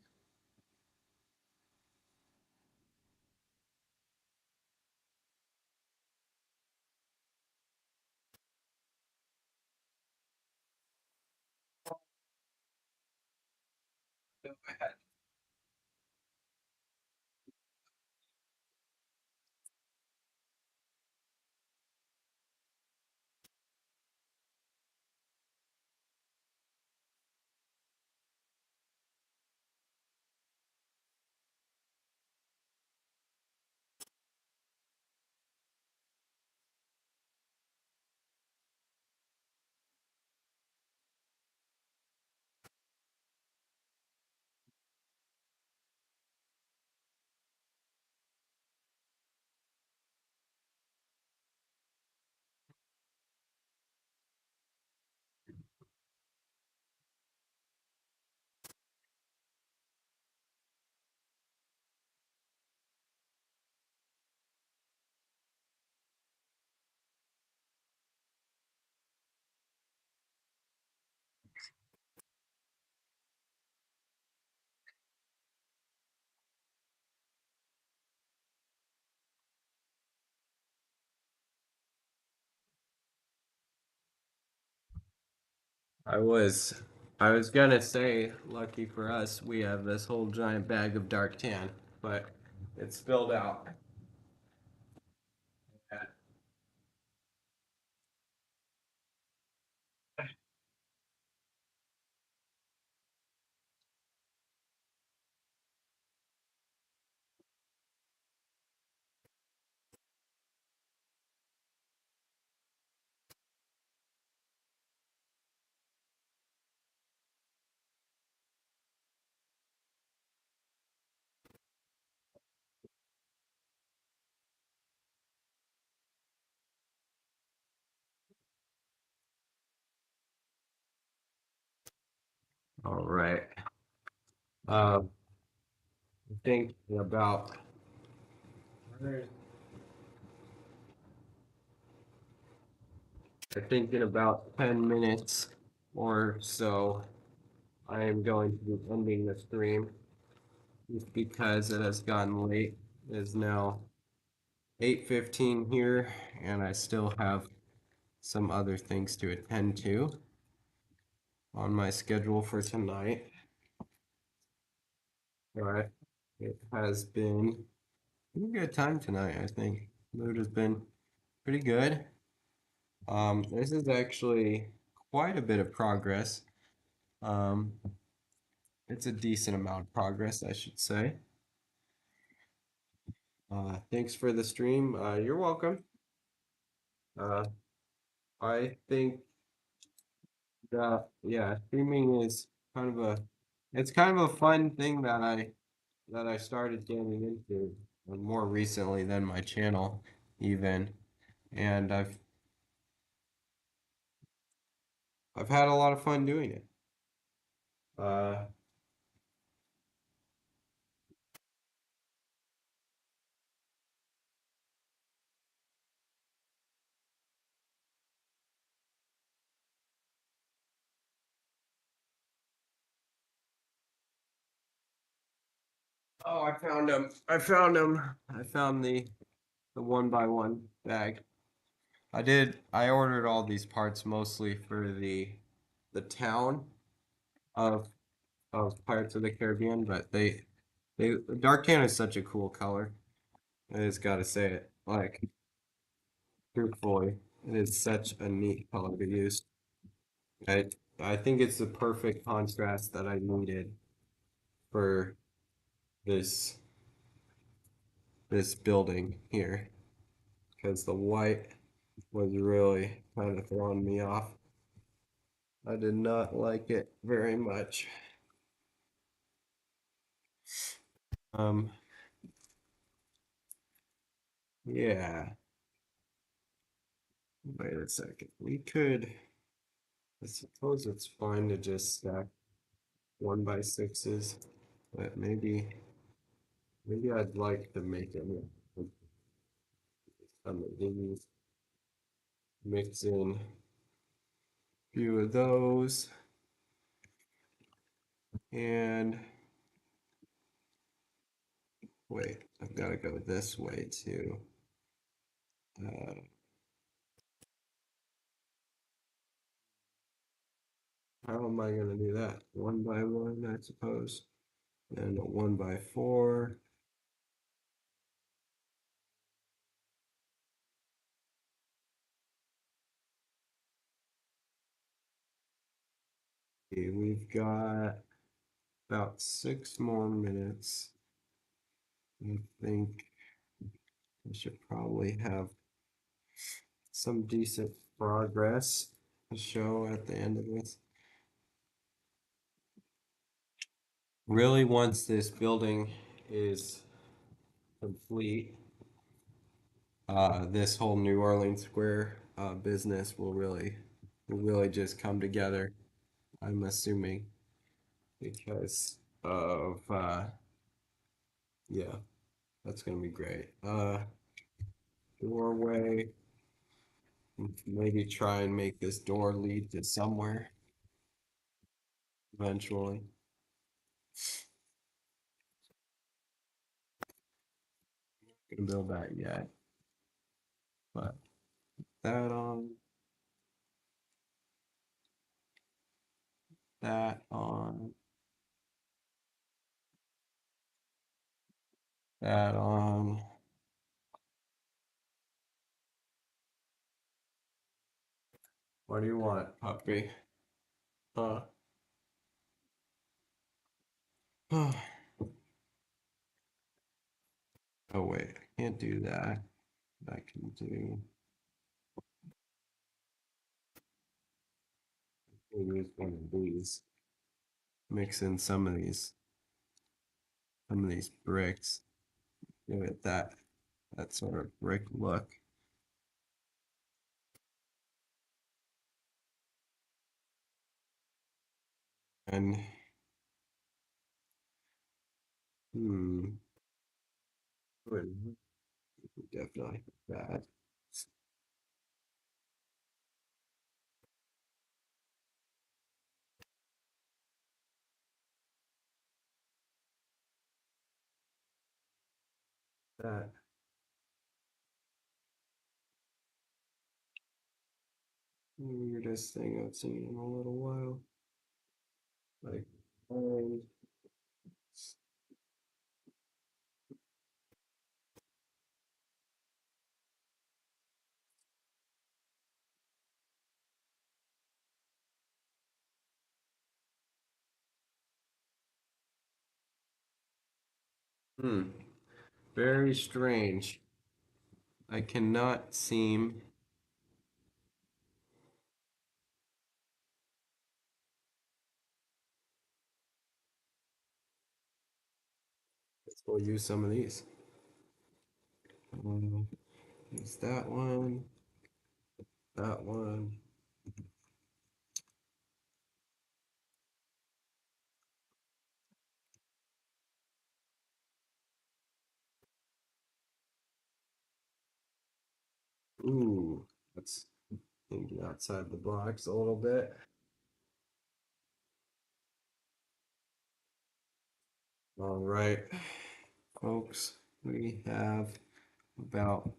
I was I was gonna say, lucky for us, we have this whole giant bag of dark tan, but it spilled out. All right. I think about I think in about 10 minutes or so, I am going to be ending the stream just because it has gotten late. It is now 8:15 here, and I still have some other things to attend to on my schedule for tonight. But it has been a good time tonight, I think. Mood has been pretty good. This is actually quite a bit of progress. Um, it's a decent amount of progress, I should say. Thanks for the stream. You're welcome. Uh, I think that yeah, streaming is it's kind of a fun thing that I started getting into more recently than my channel even, and I've had a lot of fun doing it. Uh, oh, I found him. I found him. I found the one by one bag. I ordered all these parts mostly for the town of Pirates of the Caribbean, but they dark tan is such a cool color. I just gotta say it. Like, truthfully, it is such a neat color to use. I I think it's the perfect contrast that I needed for this this building here, because the white was really kind of throwing me off. I did not like it very much. Um, yeah. Wait a second. We could. I suppose it's fine to just stack 1x6s, but maybe I'd like to make them some of these, mix in a few of those, and wait, I've got to go this way too. Uh, how am I going to do that? 1x1, I suppose, and a 1x4. Okay, we've got about 6 more minutes. I think I should probably have some decent progress to show at the end of this. Really, once this building is complete, this whole New Orleans Square business will really just come together. I'm assuming because of yeah, that's gonna be great. Doorway. Maybe try and make this door lead to somewhere eventually. Gonna build that yet, but that on, that on, that on. What do you want, puppy? Huh? Oh wait, I can't do that. I can do use one of these. Mix in some of these bricks. Give it that sort of brick look. And Hmm. Definitely bad. That weirdest thing I've seen in a little while. Like, um, hmm. Very strange. I cannot seem. We'll use some of these. Use that one. That one. Ooh, that's thinking outside the box a little bit. All right, folks, we have about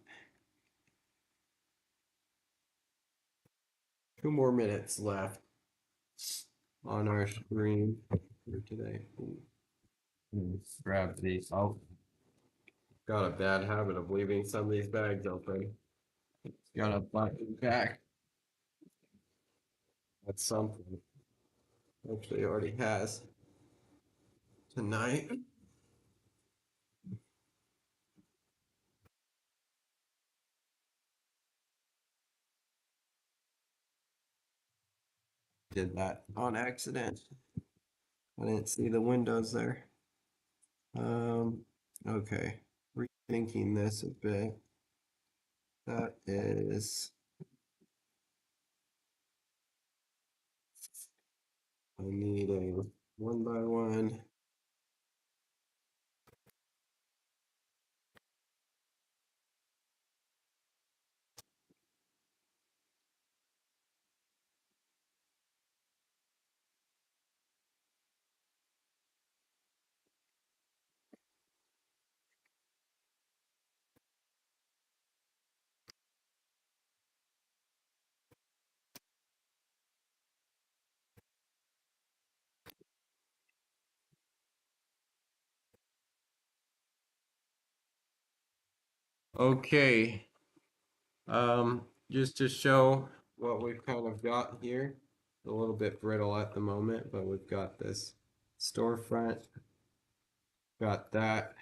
2 more minutes left on our screen for today. Ooh, grab these. Oh, got a bad habit of leaving some of these bags open. Got a button back. That's something. Actually, already has tonight. Did that on accident. I didn't see the windows there. Okay. Rethinking this a bit. That is, I need a 1 by 1. Okay. Just to show what we've kind of got here. A little bit brittle at the moment, but we've got this storefront. Got that.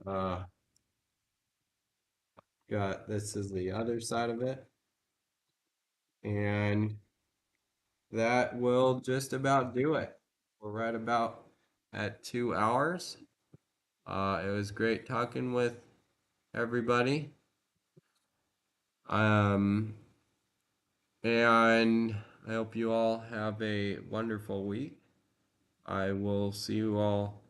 Uh, got this is the other side of it. And that will just about do it. We're right about at 2 hours. It was great talking with everybody. Um, and I hope you all have a wonderful week. I will see you all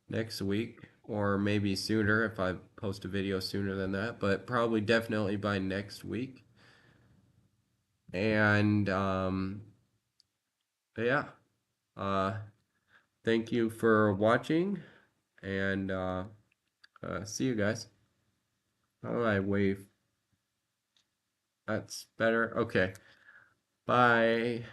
next week, or maybe sooner if I post a video sooner than that, but probably definitely by next week. And yeah, uh, thank you for watching, and see you guys. How do I wave? That's better. Okay. Bye.